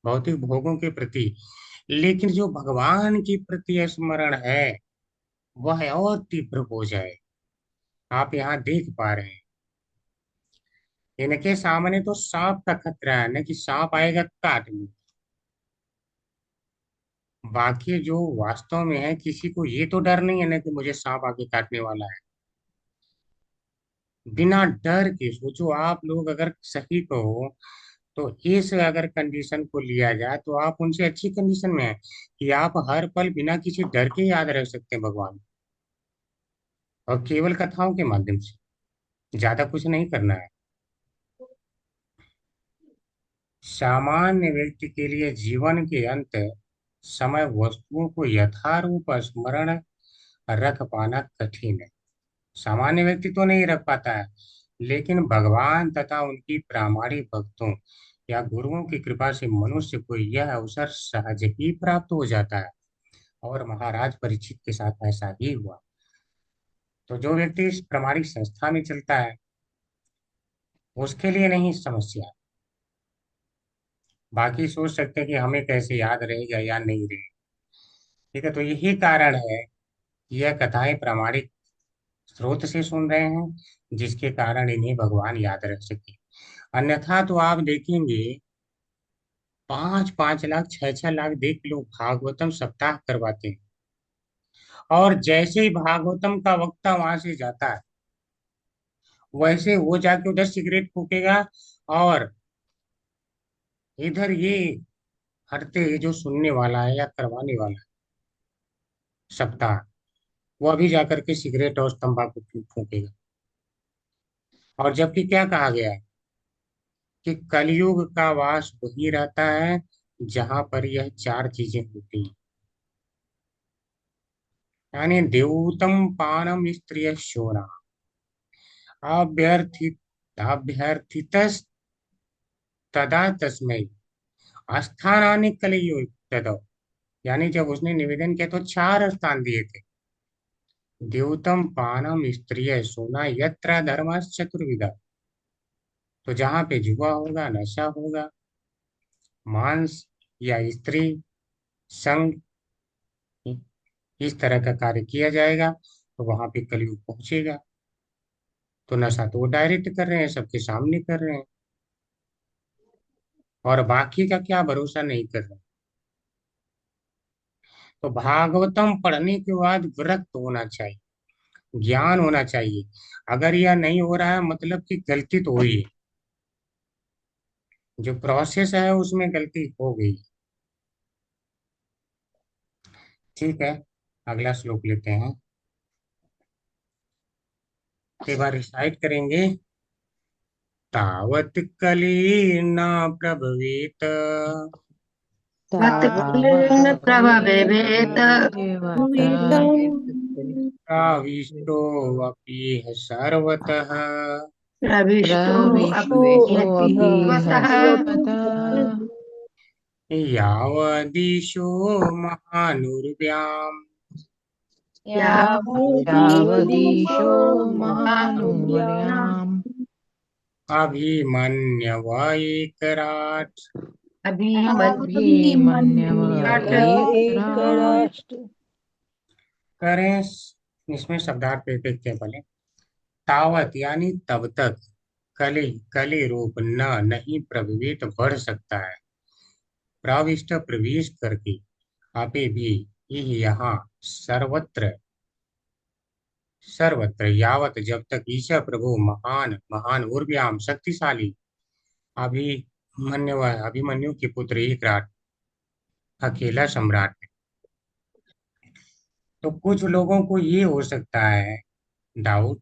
भौतिक भोगों के प्रति। लेकिन जो भगवान के प्रति स्मरण है वह और तीव्र हो जाए। आप यहाँ देख पा रहे हैं, इनके सामने तो सांप का खतरा है न, कि सांप आएगा काट में। बाकी जो वास्तव में है, किसी को ये तो डर नहीं है ना कि मुझे सांप आके काटने वाला है। बिना डर के सोचो, आप लोग अगर सही कहो तो इस अगर कंडीशन को लिया जाए तो आप उनसे अच्छी कंडीशन में है कि आप हर पल बिना किसी डर के याद रख सकते हैं भगवान को। और केवल कथाओं के माध्यम से, ज्यादा कुछ नहीं करना है। सामान्य व्यक्ति के लिए जीवन के अंत समय वस्तुओं को यथारूप स्मरण रख पाना कठिन है। सामान्य व्यक्ति तो नहीं रख पाता है, लेकिन भगवान तथा उनकी प्रामाणिक भक्तों या गुरुओं की कृपा से मनुष्य को यह अवसर सहज ही प्राप्त हो जाता है। और महाराज परीक्षित के साथ ऐसा ही हुआ। तो जो व्यक्ति इस प्रामाणिक संस्था में चलता है उसके लिए नहीं समस्या। बाकी सोच सकते हैं कि हमें कैसे याद रहेगा या नहीं रहेगा। ठीक है, तो यही कारण है कि यह कथाएं प्रामाणिक स्रोत से सुन रहे हैं, जिसके कारण इन्हें भगवान याद रख सके। अन्यथा तो आप देखेंगे 5-5 लाख 6-6 लाख देख लो भागवतम सप्ताह करवाते हैं, और जैसे ही भागवतम का वक्ता वहां से जाता है वैसे वो जाके उधर सिगरेट फूकेगा, और इधर ये हटते जो सुनने वाला है या करवाने वाला है सप्ताह, वो अभी जाकर के सिगरेट और तंबाकू फूकेगा। और जबकि क्या कहा गया है कि कलयुग का वास वही रहता है जहां पर यह चार चीजें होती हैं, यानी देवूतम पानम स्त्रिय शोरा अभ्यर्थित अभ्यर्थित तदा तस्मै स्थानानि कलयुग तदो। यानी जब उसने निवेदन किया तो 4 स्थान दिए थे। देवतम पानम स्त्रिय सोना यत्र धर्म चतुर्विधा। तो जहां पे जुआ होगा, नशा होगा, मांस या स्त्री संग, इस तरह का कार्य किया जाएगा तो वहां पे कलयुग पहुंचेगा। तो नशा तो वो डायरेक्ट कर रहे हैं, सबके सामने कर रहे हैं, और बाकी का क्या भरोसा नहीं कर रहे। तो भागवतम पढ़ने के बाद विरक्त होना चाहिए, ज्ञान होना चाहिए। अगर यह नहीं हो रहा है मतलब कि गलती तो हुई है, जो प्रोसेस है उसमें गलती हो गई। ठीक है, अगला श्लोक लेते हैं। एक बार रिसाइट करेंगे। तावत कलीना प्रभवेत तत्कालीन प्रभवेत प्राविष्टो अपि सर्वतः प्रविष्टो प्रविष्टोऽपि स्वतः सर्वतः यावदीशो महानुर्व्याम् यावदीशो महानुर्याम् अभिमन्यवैकराट् अभिमन्यव एक राष्ट्र करें। इसमें शब्दार्थ पे देखते हैं पहले। तावत यानी तब तक, कली कली रूप न नहीं प्रभवित बढ़ सकता है, प्रविष्ट प्रवेश करके, आपे भी यहाँ सर्वत्र सर्वत्र यावत जब तक ईशा प्रभु महान महान उर्व्याम शक्तिशाली अभिमन्यु अभिमन्यु के पुत्र एक राट अकेला सम्राट है। तो कुछ लोगों को ये हो सकता है डाउट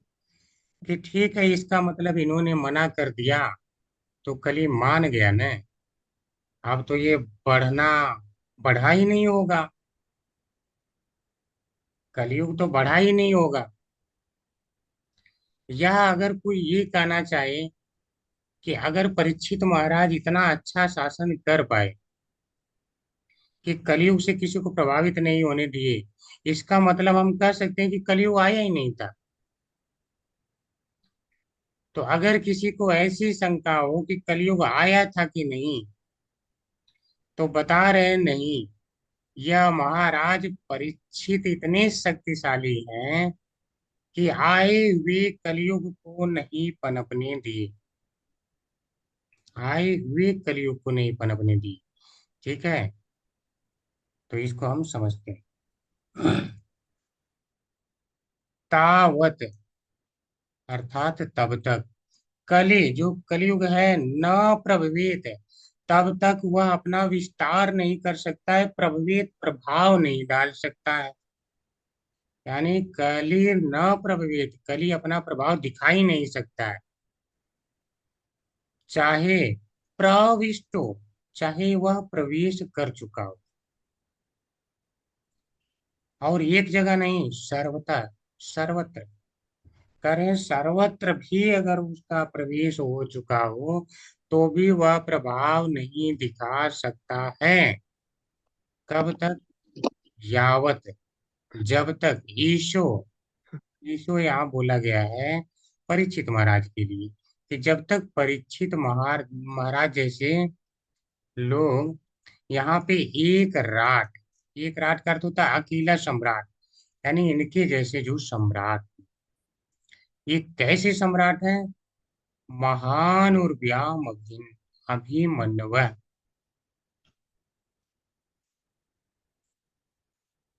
कि ठीक है, इसका मतलब इन्होंने मना कर दिया तो कली मान गया न, अब तो ये बढ़ना बढ़ा ही नहीं होगा, कलयुग तो बढ़ा ही नहीं होगा। या अगर कोई ये कहना चाहे कि अगर परीक्षित महाराज इतना अच्छा शासन कर पाए कि कलयुग से किसी को प्रभावित नहीं होने दिए, इसका मतलब हम कह सकते हैं कि कलयुग आया ही नहीं था। तो अगर किसी को ऐसी शंका हो कि कलयुग आया था कि नहीं, तो बता रहे नहीं, यह महाराज परीक्षित इतने शक्तिशाली हैं कि आए हुए कलयुग को नहीं पनपने दिए, आए हुए कलयुग को नहीं पनपने दिए। ठीक है, तो इसको हम समझते हैं। तावत अर्थात तब तक, कली जो कलयुग है न प्रभवित, तब तक वह अपना विस्तार नहीं कर सकता है, प्रभवित प्रभाव नहीं डाल सकता है। यानी कली न प्रभवित, कली अपना प्रभाव दिखाई नहीं सकता है, चाहे प्रविष्ट हो, चाहे वह प्रवेश कर चुका हो। और एक जगह नहीं, सर्वथा, सर्वत्र करें, सर्वत्र भी अगर उसका प्रवेश हो चुका हो तो भी वह प्रभाव नहीं दिखा सकता है। कब तक? यावत, जब तक, ईशो, ईशो यहाँ बोला गया है परीक्षित महाराज के लिए, कि जब तक परीक्षित महाराज जैसे लोग यहाँ पे एक राट, एक राट का अर्थ होता है अकेला सम्राट, यानी इनके जैसे जो सम्राट, ये कैसे सम्राट है? महान और व्याम अभिमन्यु,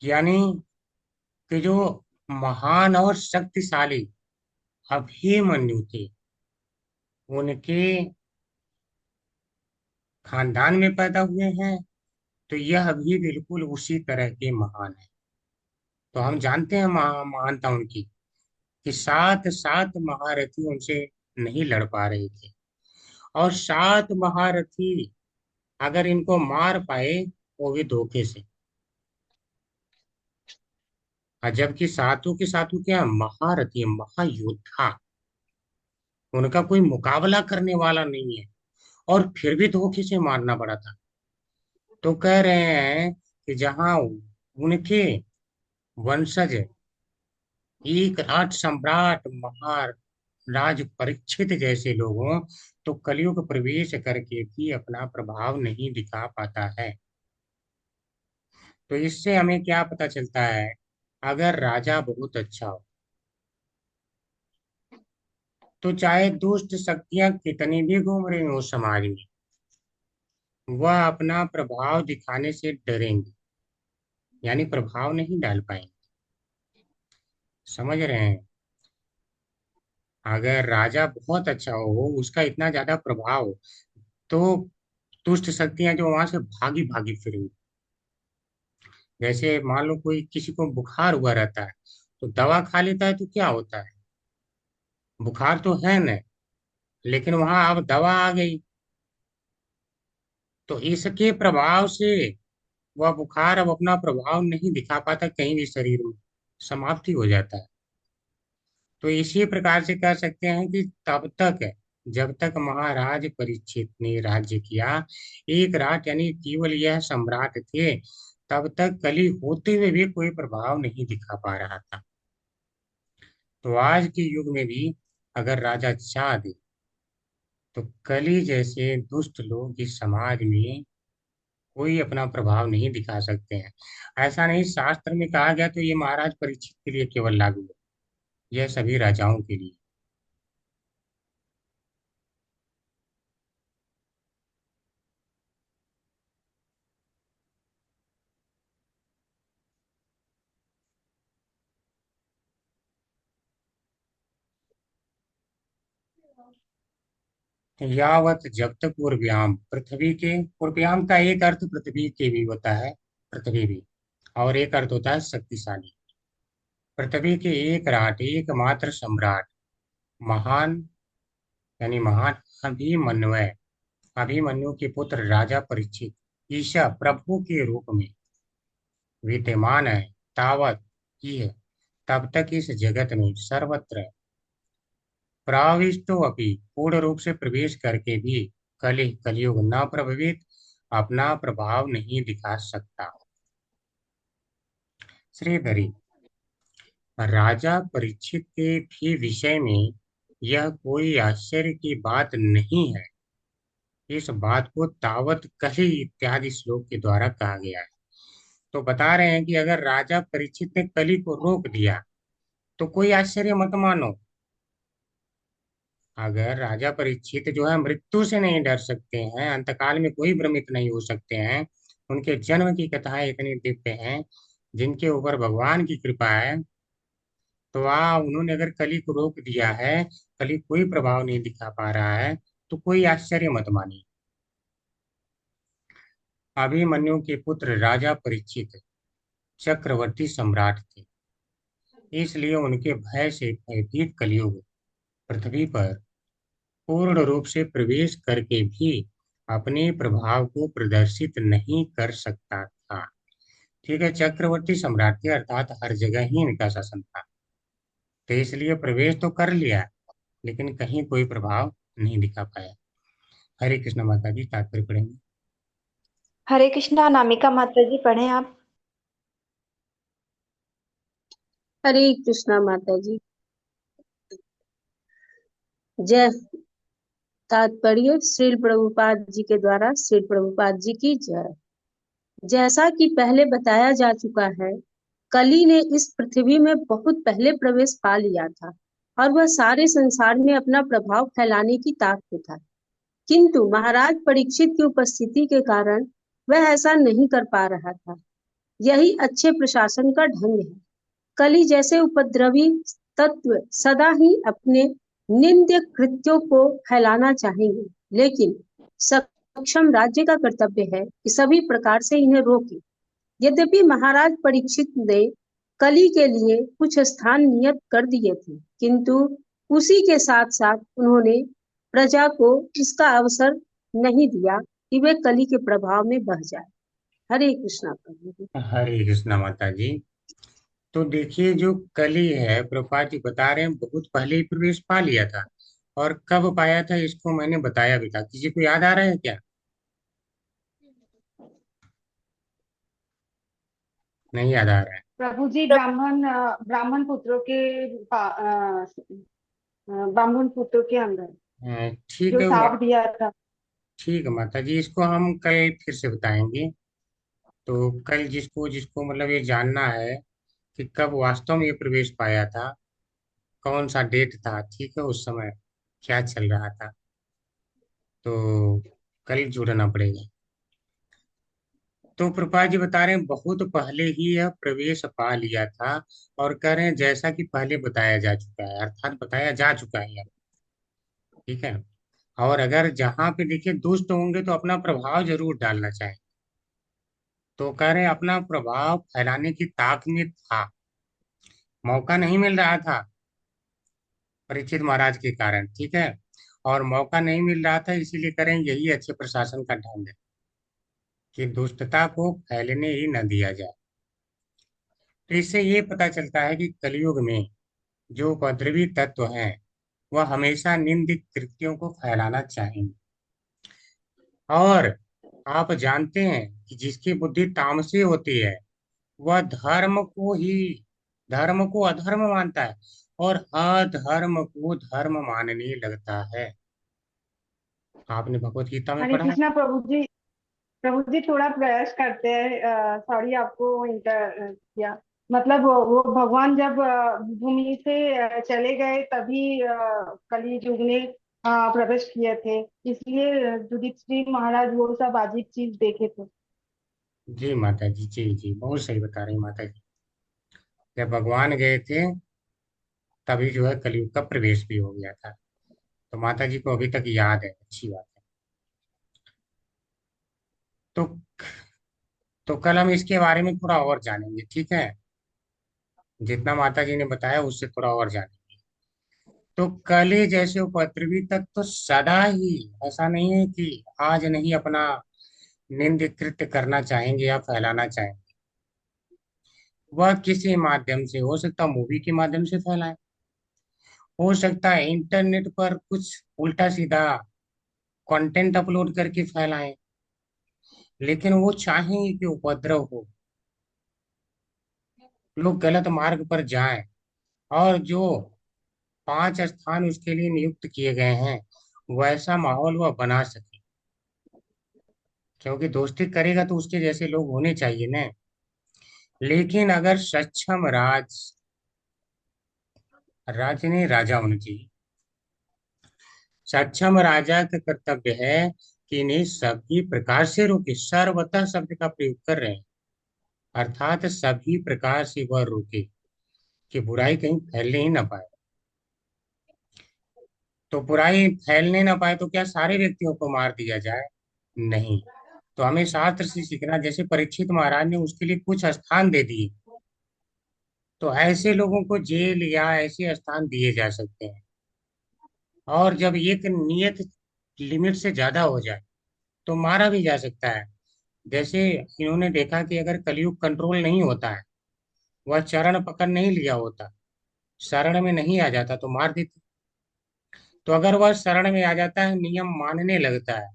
यानी कि जो महान और शक्तिशाली अभिमन्यु थे, उनके खानदान में पैदा हुए हैं, तो यह भी बिल्कुल उसी तरह के महान है। तो हम जानते हैं महानता उनकी, कि सात सात महारथी उनसे नहीं लड़ पा रहे थे, और सात महारथी अगर इनको मार पाए वो भी धोखे से, और जबकि सातों के सातों क्या महारथी, महायोद्धा, उनका कोई मुकाबला करने वाला नहीं है, और फिर भी धोखे से मारना पड़ा था। तो कह रहे हैं कि जहां उनके वंशज एक राज सम्राट महाराज परीक्षित जैसे लोगों, तो कलयुग प्रवेश करके भी अपना प्रभाव नहीं दिखा पाता है। तो इससे हमें क्या पता चलता है? अगर राजा बहुत अच्छा हो तो चाहे दुष्ट शक्तियां कितनी भी घूम रही हो समाज में, वह अपना प्रभाव दिखाने से डरेंगे, यानी प्रभाव नहीं डाल पाएंगे। समझ रहे हैं? अगर राजा बहुत अच्छा हो, उसका इतना ज्यादा प्रभाव हो, तो दुष्ट शक्तियां जो वहां से भागी भागी फिरेंगी। जैसे मान लो कोई किसी को बुखार हुआ रहता है, तो दवा खा लेता है तो क्या होता है? बुखार तो है न, लेकिन वहां अब दवा आ गई, तो इसके प्रभाव से वह बुखार अब अपना प्रभाव नहीं दिखा पाता कहीं भी शरीर में, समाप्ति हो जाता है। तो इसी प्रकार से कह सकते हैं कि तब तक, जब तक महाराज परीक्षित ने राज्य किया, एक रात यानी केवल यह सम्राट थे, तब तक कली होते हुए भी कोई प्रभाव नहीं दिखा पा रहा था। तो आज के युग में भी अगर राजा चाह दे तो कली जैसे दुष्ट लोग इस समाज में कोई अपना प्रभाव नहीं दिखा सकते हैं। ऐसा नहीं शास्त्र में कहा गया तो ये महाराज परीक्षित के लिए केवल लागू है, यह सभी राजाओं के लिए। यावत, जब तक पूर्व्याम, पृथ्वी के, पूर्व्याम का एक अर्थ पृथ्वी के भी होता है, पृथ्वी भी, और एक अर्थ होता है शक्तिशाली। पृथ्वी के एक राट, एकमात्र सम्राट, महान, यानी महान अभिमन्यु, अभिमन्यु के पुत्र राजा परीक्षित ईशा प्रभु के रूप में विद्यमान है, तावत की है, तब तक इस जगत में सर्वत्र प्रविष्टो अपि, पूर्ण रूप से प्रवेश करके भी कलियुग न प्रभावित, अपना प्रभाव नहीं दिखा सकता। श्रीधरी, राजा परीक्षित के भी विषय में यह कोई आश्चर्य की बात नहीं है। इस बात को तावत कली इत्यादि श्लोक के द्वारा कहा गया है। तो बता रहे हैं कि अगर राजा परीक्षित ने कली को रोक दिया तो कोई आश्चर्य मत मानो। अगर राजा परीक्षित जो है मृत्यु से नहीं डर सकते हैं, अंतकाल में कोई भ्रमित नहीं हो सकते हैं, उनके जन्म की कथाएं इतनी दिव्य हैं, जिनके ऊपर भगवान की कृपा है, तो उन्होंने अगर कली को रोक दिया है, कली कोई प्रभाव नहीं दिखा पा रहा है, तो कोई आश्चर्य मत मानिए। अभिमन्यु के पुत्र राजा परीक्षित चक्रवर्ती सम्राट थे, इसलिए उनके भय से भयभीत कलियुग पृथ्वी पर पूर्ण रूप से प्रवेश करके भी अपने प्रभाव को प्रदर्शित नहीं कर सकता था। ठीक है, चक्रवर्ती सम्राट थे, अर्थात हर जगह ही इनका शासन था, तो इसलिए प्रवेश तो कर लिया लेकिन कहीं कोई प्रभाव नहीं दिखा पाया। हरे कृष्ण माता जी, तात्पर्य पढ़ेंगे। हरे कृष्णा। अनामिका माता जी पढ़ें आप। हरे कृष्णा माता जी। जय। तात्पर्य श्रील प्रभुपाद जी के द्वारा श्रील प्रभुपाद जी की जय। जैसा कि पहले बताया जा चुका है, कली ने इस पृथ्वी में बहुत पहले प्रवेश पा लिया था और वह सारे संसार में अपना प्रभाव फैलाने की ताक में था, किंतु महाराज परीक्षित की उपस्थिति के कारण वह ऐसा नहीं कर पा रहा था। यही अच्छे प्रशासन का ढंग है। कली जैसे उपद्रवी तत्व सदा ही अपने निंद्य कृत्यों को फैलाना चाहेंगे, लेकिन सक्षम राज्य का कर्तव्य है कि सभी प्रकार से इन्हें रोके। यद्यपि महाराज परीक्षित ने कली के लिए कुछ स्थान नियत कर दिए थे, किंतु उसी के साथ साथ उन्होंने प्रजा को इसका अवसर नहीं दिया कि वे कली के प्रभाव में बह जाए। हरे कृष्णा प्रभु जी। हरे कृष्ण माता जी। तो देखिए, जो कली है, प्रभुपाद जी बता रहे हैं बहुत पहले ही प्रवेश पा लिया था, और कब पाया था इसको मैंने बताया भी था। किसी को याद आ रहा है क्या? नहीं याद आ रहा है? प्रभु जी, ब्राह्मण पुत्रों के ब्राह्मण पुत्रों के अंदर ठीक जो है, साप दिया था। ठीक है माता जी, इसको हम कल फिर से बताएंगे। तो कल जिसको जिसको मतलब ये जानना है कि कब वास्तव में ये प्रवेश पाया था, कौन सा डेट था, ठीक है, उस समय क्या चल रहा था, तो कल जुड़ना पड़ेगा। तो प्रभुपाद जी बता रहे हैं बहुत पहले ही यह प्रवेश पा लिया था, और कह रहे हैं जैसा कि पहले बताया जा चुका है, अर्थात बताया जा चुका है। ठीक है, और अगर जहां पे देखिए दुष्ट होंगे तो अपना प्रभाव जरूर डालना चाहें, तो कह रहे हैं अपना प्रभाव फैलाने की ताक में था, मौका नहीं मिल रहा था परीक्षित महाराज के कारण। ठीक है, और मौका नहीं मिल रहा था, इसीलिए करें यही अच्छे प्रशासन का ढंग है कि दुष्टता को फैलने ही न दिया जाए। तो इससे ये पता चलता है कि कलयुग में जो उपद्रवी तत्व हैं वह हमेशा निंदित कृत्यों को फैलाना चाहेंगे। और आप जानते हैं कि जिसकी बुद्धि तामसी होती है वह धर्म को अधर्म मानता है, और अधर्म को धर्म मानने लगता है। आपने भगवत गीता में हरे पढ़ा है। कृष्णा प्रभु जी थोड़ा प्रयास करते हैं। सॉरी आपको इंटर किया। मतलब वो भगवान जब भूमि से चले गए तभी कली युग ने प्रवेश किए थे, इसलिए युधिष्ठिर महाराज वो सब अजीब चीज देखे थे। जी माता जी, जी जी, बहुत सही बता रही माता जी। जब भगवान गए थे तभी जो है कलयुग का प्रवेश भी हो गया था। तो माता जी को अभी तक याद है, अच्छी बात है। तो कल हम इसके बारे में थोड़ा और जानेंगे। ठीक है, जितना माता जी ने बताया उससे थोड़ा और जानेंगे। तो कली जैसे उपद्रवी तत्व तो सदा ही, ऐसा नहीं है कि आज नहीं अपना निंद कृत्य करना चाहेंगे या फैलाना चाहेंगे, वह किसी माध्यम से, हो सकता मूवी के माध्यम से फैलाए, हो सकता है इंटरनेट पर कुछ उल्टा सीधा कंटेंट अपलोड करके फैलाएं, लेकिन वो चाहेंगे कि उपद्रव हो, लोग गलत मार्ग पर जाएं, और जो 5 स्थान उसके लिए नियुक्त किए गए हैं वैसा माहौल वह बना सके। क्योंकि दोस्ती करेगा तो उसके जैसे लोग होने चाहिए ना। लेकिन अगर सक्षम राज्य ने राजा होना चाहिए, सक्षम राजा का कर्तव्य है कि इन्हें सभी प्रकार से रोके। सर्वतः शब्द का प्रयोग कर रहे हैं, अर्थात सभी प्रकार से वह रोके कि बुराई कहीं फैलने ही ना पाए। तो बुराई फैलने ना पाए तो क्या सारे व्यक्तियों को मार दिया जाए? नहीं। तो हमें शास्त्र से सीखना, जैसे परीक्षित महाराज ने उसके लिए कुछ स्थान दे दिए, तो ऐसे लोगों को जेल या ऐसे स्थान दिए जा सकते हैं। और जब एक नियत लिमिट से ज्यादा हो जाए तो मारा भी जा सकता है। जैसे इन्होंने देखा कि अगर कलयुग कंट्रोल नहीं होता है, वह चरण पकड़ नहीं लिया होता, शरण में नहीं आ जाता, तो मार देते। तो अगर वह शरण में आ जाता है, नियम मानने लगता है,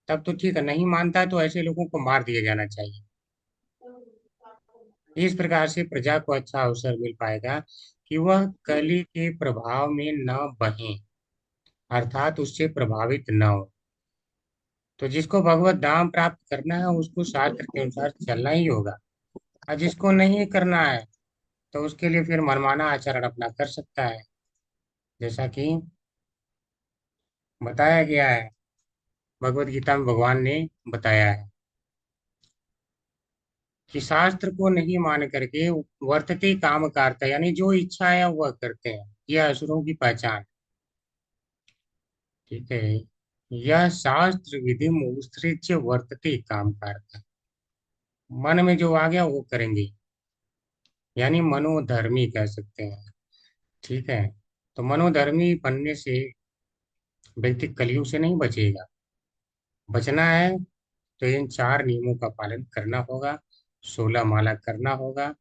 तब तो ठीक है। नहीं मानता है तो ऐसे लोगों को मार दिया जाना चाहिए। इस प्रकार से प्रजा को अच्छा अवसर मिल पाएगा कि वह कली के प्रभाव में न बहे, अर्थात उससे प्रभावित न हो। तो जिसको भगवत धाम प्राप्त करना है उसको शास्त्र के अनुसार चलना ही होगा, और जिसको नहीं करना है तो उसके लिए फिर मनमाना आचरण अपना कर सकता है, जैसा कि बताया गया है, भगवत गीता में भगवान ने बताया है कि शास्त्र को नहीं मान करके वर्तते काम कारता, यानी जो इच्छा है वह करते हैं, यह असुरों की पहचान। ठीक है, यह शास्त्र विधि उत्सृज्य वर्तते काम कारता, मन में जो आ गया वो करेंगे, यानी मनोधर्मी कह सकते हैं। ठीक है, तो मनोधर्मी बनने से व्यक्ति कलयुग से नहीं बचेगा। बचना है तो इन 4 नियमों का पालन करना होगा, 16 माला करना होगा,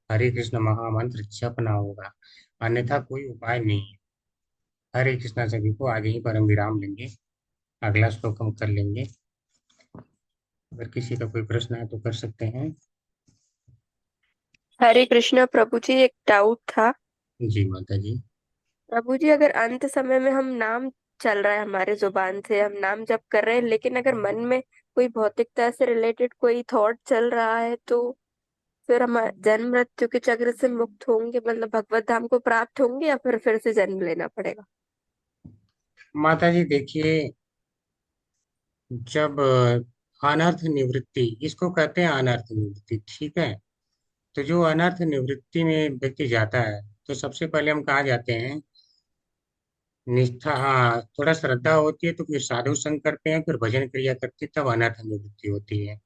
हरे कृष्ण महामंत्र जपना होगा, अन्यथा कोई उपाय नहीं है। हरे कृष्णा। सभी को आगे ही पर हम विराम लेंगे, अगला श्लोक हम कर लेंगे। अगर किसी का कोई प्रश्न है तो कर सकते हैं। हरे कृष्णा प्रभु जी, एक डाउट था। जी माता जी। प्रभु जी, अगर अंत समय में हम नाम चल रहा है, हमारे जुबान से हम नाम जप कर रहे हैं, लेकिन अगर मन में कोई भौतिकता से रिलेटेड कोई थॉट चल रहा है, तो फिर हम जन्म मृत्यु के चक्र से मुक्त होंगे, मतलब भगवत धाम को प्राप्त होंगे, या फिर से जन्म लेना पड़ेगा? माता जी देखिए, जब अनर्थ निवृत्ति, इसको कहते हैं अनर्थ निवृत्ति, ठीक है। तो जो अनर्थ निवृत्ति में व्यक्ति जाता है, तो सबसे पहले हम कहाँ जाते हैं? निष्ठा, हाँ, थोड़ा श्रद्धा होती है तो फिर साधु संग करते हैं, फिर भजन क्रिया करते हैं, तब अनर्थ निवृत्ति होती है।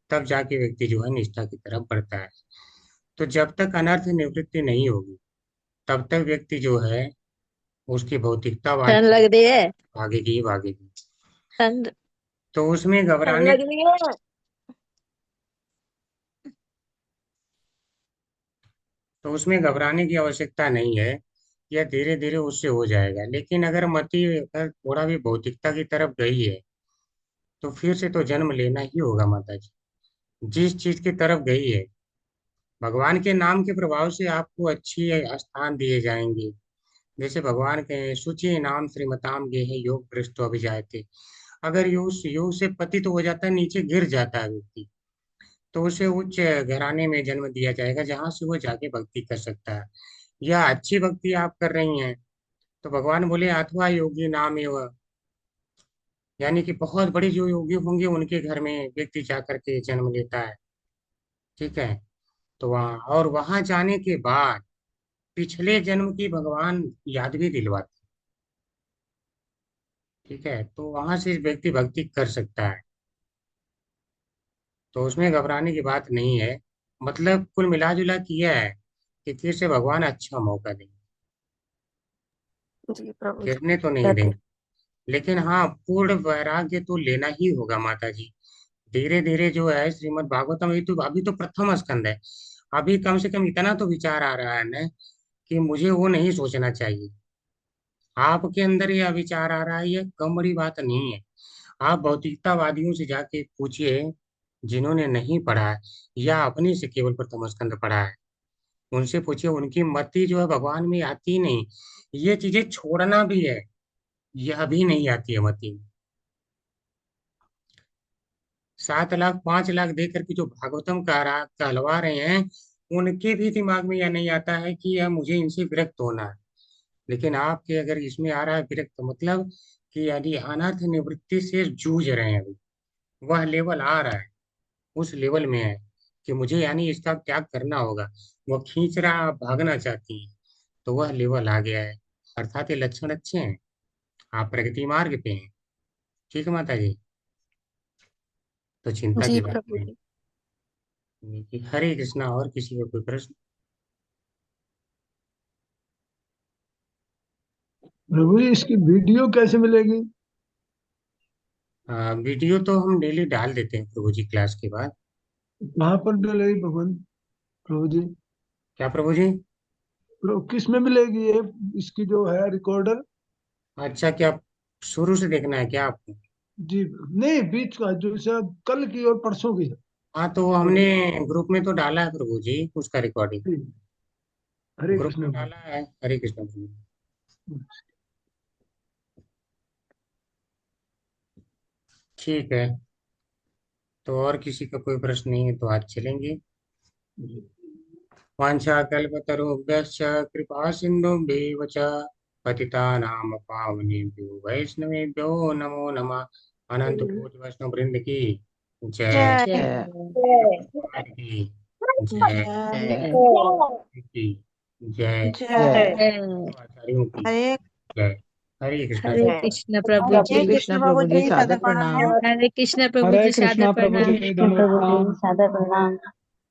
तब जाके व्यक्ति जो है निष्ठा की तरफ बढ़ता है। तो जब तक अनर्थ निवृत्ति नहीं होगी तब तक व्यक्ति जो है उसकी भौतिकतावाद ठंड की लग रही है। भागेगी ही भागेगी। ठंड तो उसमें ठंड घबराने लग रही है। तो उसमें घबराने की आवश्यकता नहीं है, यह धीरे धीरे उससे हो जाएगा। लेकिन अगर मति अगर थोड़ा भी भौतिकता की तरफ गई है तो फिर से तो जन्म लेना ही होगा माता जी। जिस चीज की तरफ गई है, भगवान के नाम के प्रभाव से आपको अच्छी स्थान दिए जाएंगे। जैसे भगवान के शुचि नाम श्रीमताम गेह योग भ्रष्ट अभिजायते, अगर योग योग से पतित हो जाता है, नीचे गिर जाता है व्यक्ति, तो उसे उच्च घराने में जन्म दिया जाएगा जहां से वो जाके भक्ति कर सकता है। यह अच्छी भक्ति आप कर रही हैं तो भगवान बोले अथवा योगी नाम एवं, यानी कि बहुत बड़े जो योगी होंगे उनके घर में व्यक्ति जाकर के जन्म लेता है। ठीक है, तो वहाँ और वहां जाने के बाद पिछले जन्म की भगवान याद भी दिलवाते। ठीक है, तो वहां से व्यक्ति भक्ति कर सकता है, तो उसमें घबराने की बात नहीं है। मतलब कुल मिला जुला किया है कि फिर से भगवान अच्छा मौका देंगे, जी प्रभु जी, गिरने तो नहीं कहते देंगे। लेकिन हाँ, पूर्ण वैराग्य तो लेना ही होगा माता जी। धीरे धीरे जो है श्रीमद् भागवतम, अभी तो प्रथम स्कंद है, अभी कम से कम इतना तो विचार आ रहा है ना कि मुझे वो नहीं सोचना चाहिए। आपके अंदर यह विचार आ रहा है, यह कम बड़ी बात नहीं है। आप भौतिकतावादियों से जाके पूछिए जिन्होंने नहीं पढ़ा है या अपने से केवल प्रथम स्कंद पढ़ा है, उनसे पूछिए, उनकी मति जो है भगवान में आती ही नहीं। ये चीजें छोड़ना भी है, यह भी नहीं आती है मति में। 7 लाख 5 लाख दे करके जो भागवतम कहलवा रहे हैं, उनके भी दिमाग में यह नहीं आता है कि यह मुझे इनसे विरक्त होना है। लेकिन आपके अगर इसमें आ रहा है विरक्त, मतलब कि यदि अनर्थ निवृत्ति से जूझ रहे हैं, अभी वह लेवल आ रहा है, उस लेवल में है कि मुझे यानी इसका त्याग करना होगा, वो खींच रहा, आप भागना चाहती हैं, तो वह लेवल आ गया है। अर्थात ये लक्षण अच्छे हैं, आप प्रगति मार्ग पे हैं। ठीक है माता जी, तो चिंता जी की बात प्रभु नहीं। जी। हरे कृष्णा। और किसी का कोई प्रश्न? प्रभु जी इसकी वीडियो कैसे मिलेगी? वीडियो तो हम डेली डाल देते हैं प्रभु जी क्लास के बाद। कहाँ पर मिलेगी भगवान प्रभु जी? क्या प्रभु जी? किस में मिलेगी ये, इसकी जो है रिकॉर्डर? अच्छा, क्या शुरू से देखना है क्या आपको? जी नहीं, बीच का जो शायद कल की और परसों की है। हाँ, तो हमने ग्रुप में तो डाला है प्रभु जी उसका रिकॉर्डिंग, जी, हरे ग्रुप में कृष्ण डाला है। हरे कृष्ण प्रभु। ठीक है, तो और किसी का कोई प्रश्न नहीं है तो आज चलेंगे। वाञ्छाकल्पतरुभ्यश्च कृपा सिन्धुभ्येव च पतितानां पावनेभ्यो वैष्णवेभ्यो नमो नमः। अनंत कोटि वैष्णव वृंद की जय, जय भगवान की जय, जय की जय, जय। आचार्यों की हरे जय। हरे कृष्णा। हरे कृष्ण प्रभु हरे जी। कृष्ण प्रभु जी, सादर प्रणाम। हरे कृष्ण प्रभु हरे जी, सादर कृष्णा प्रभु प्रणाम। जी, दंडवत प्रणाम। सादर प्रणाम।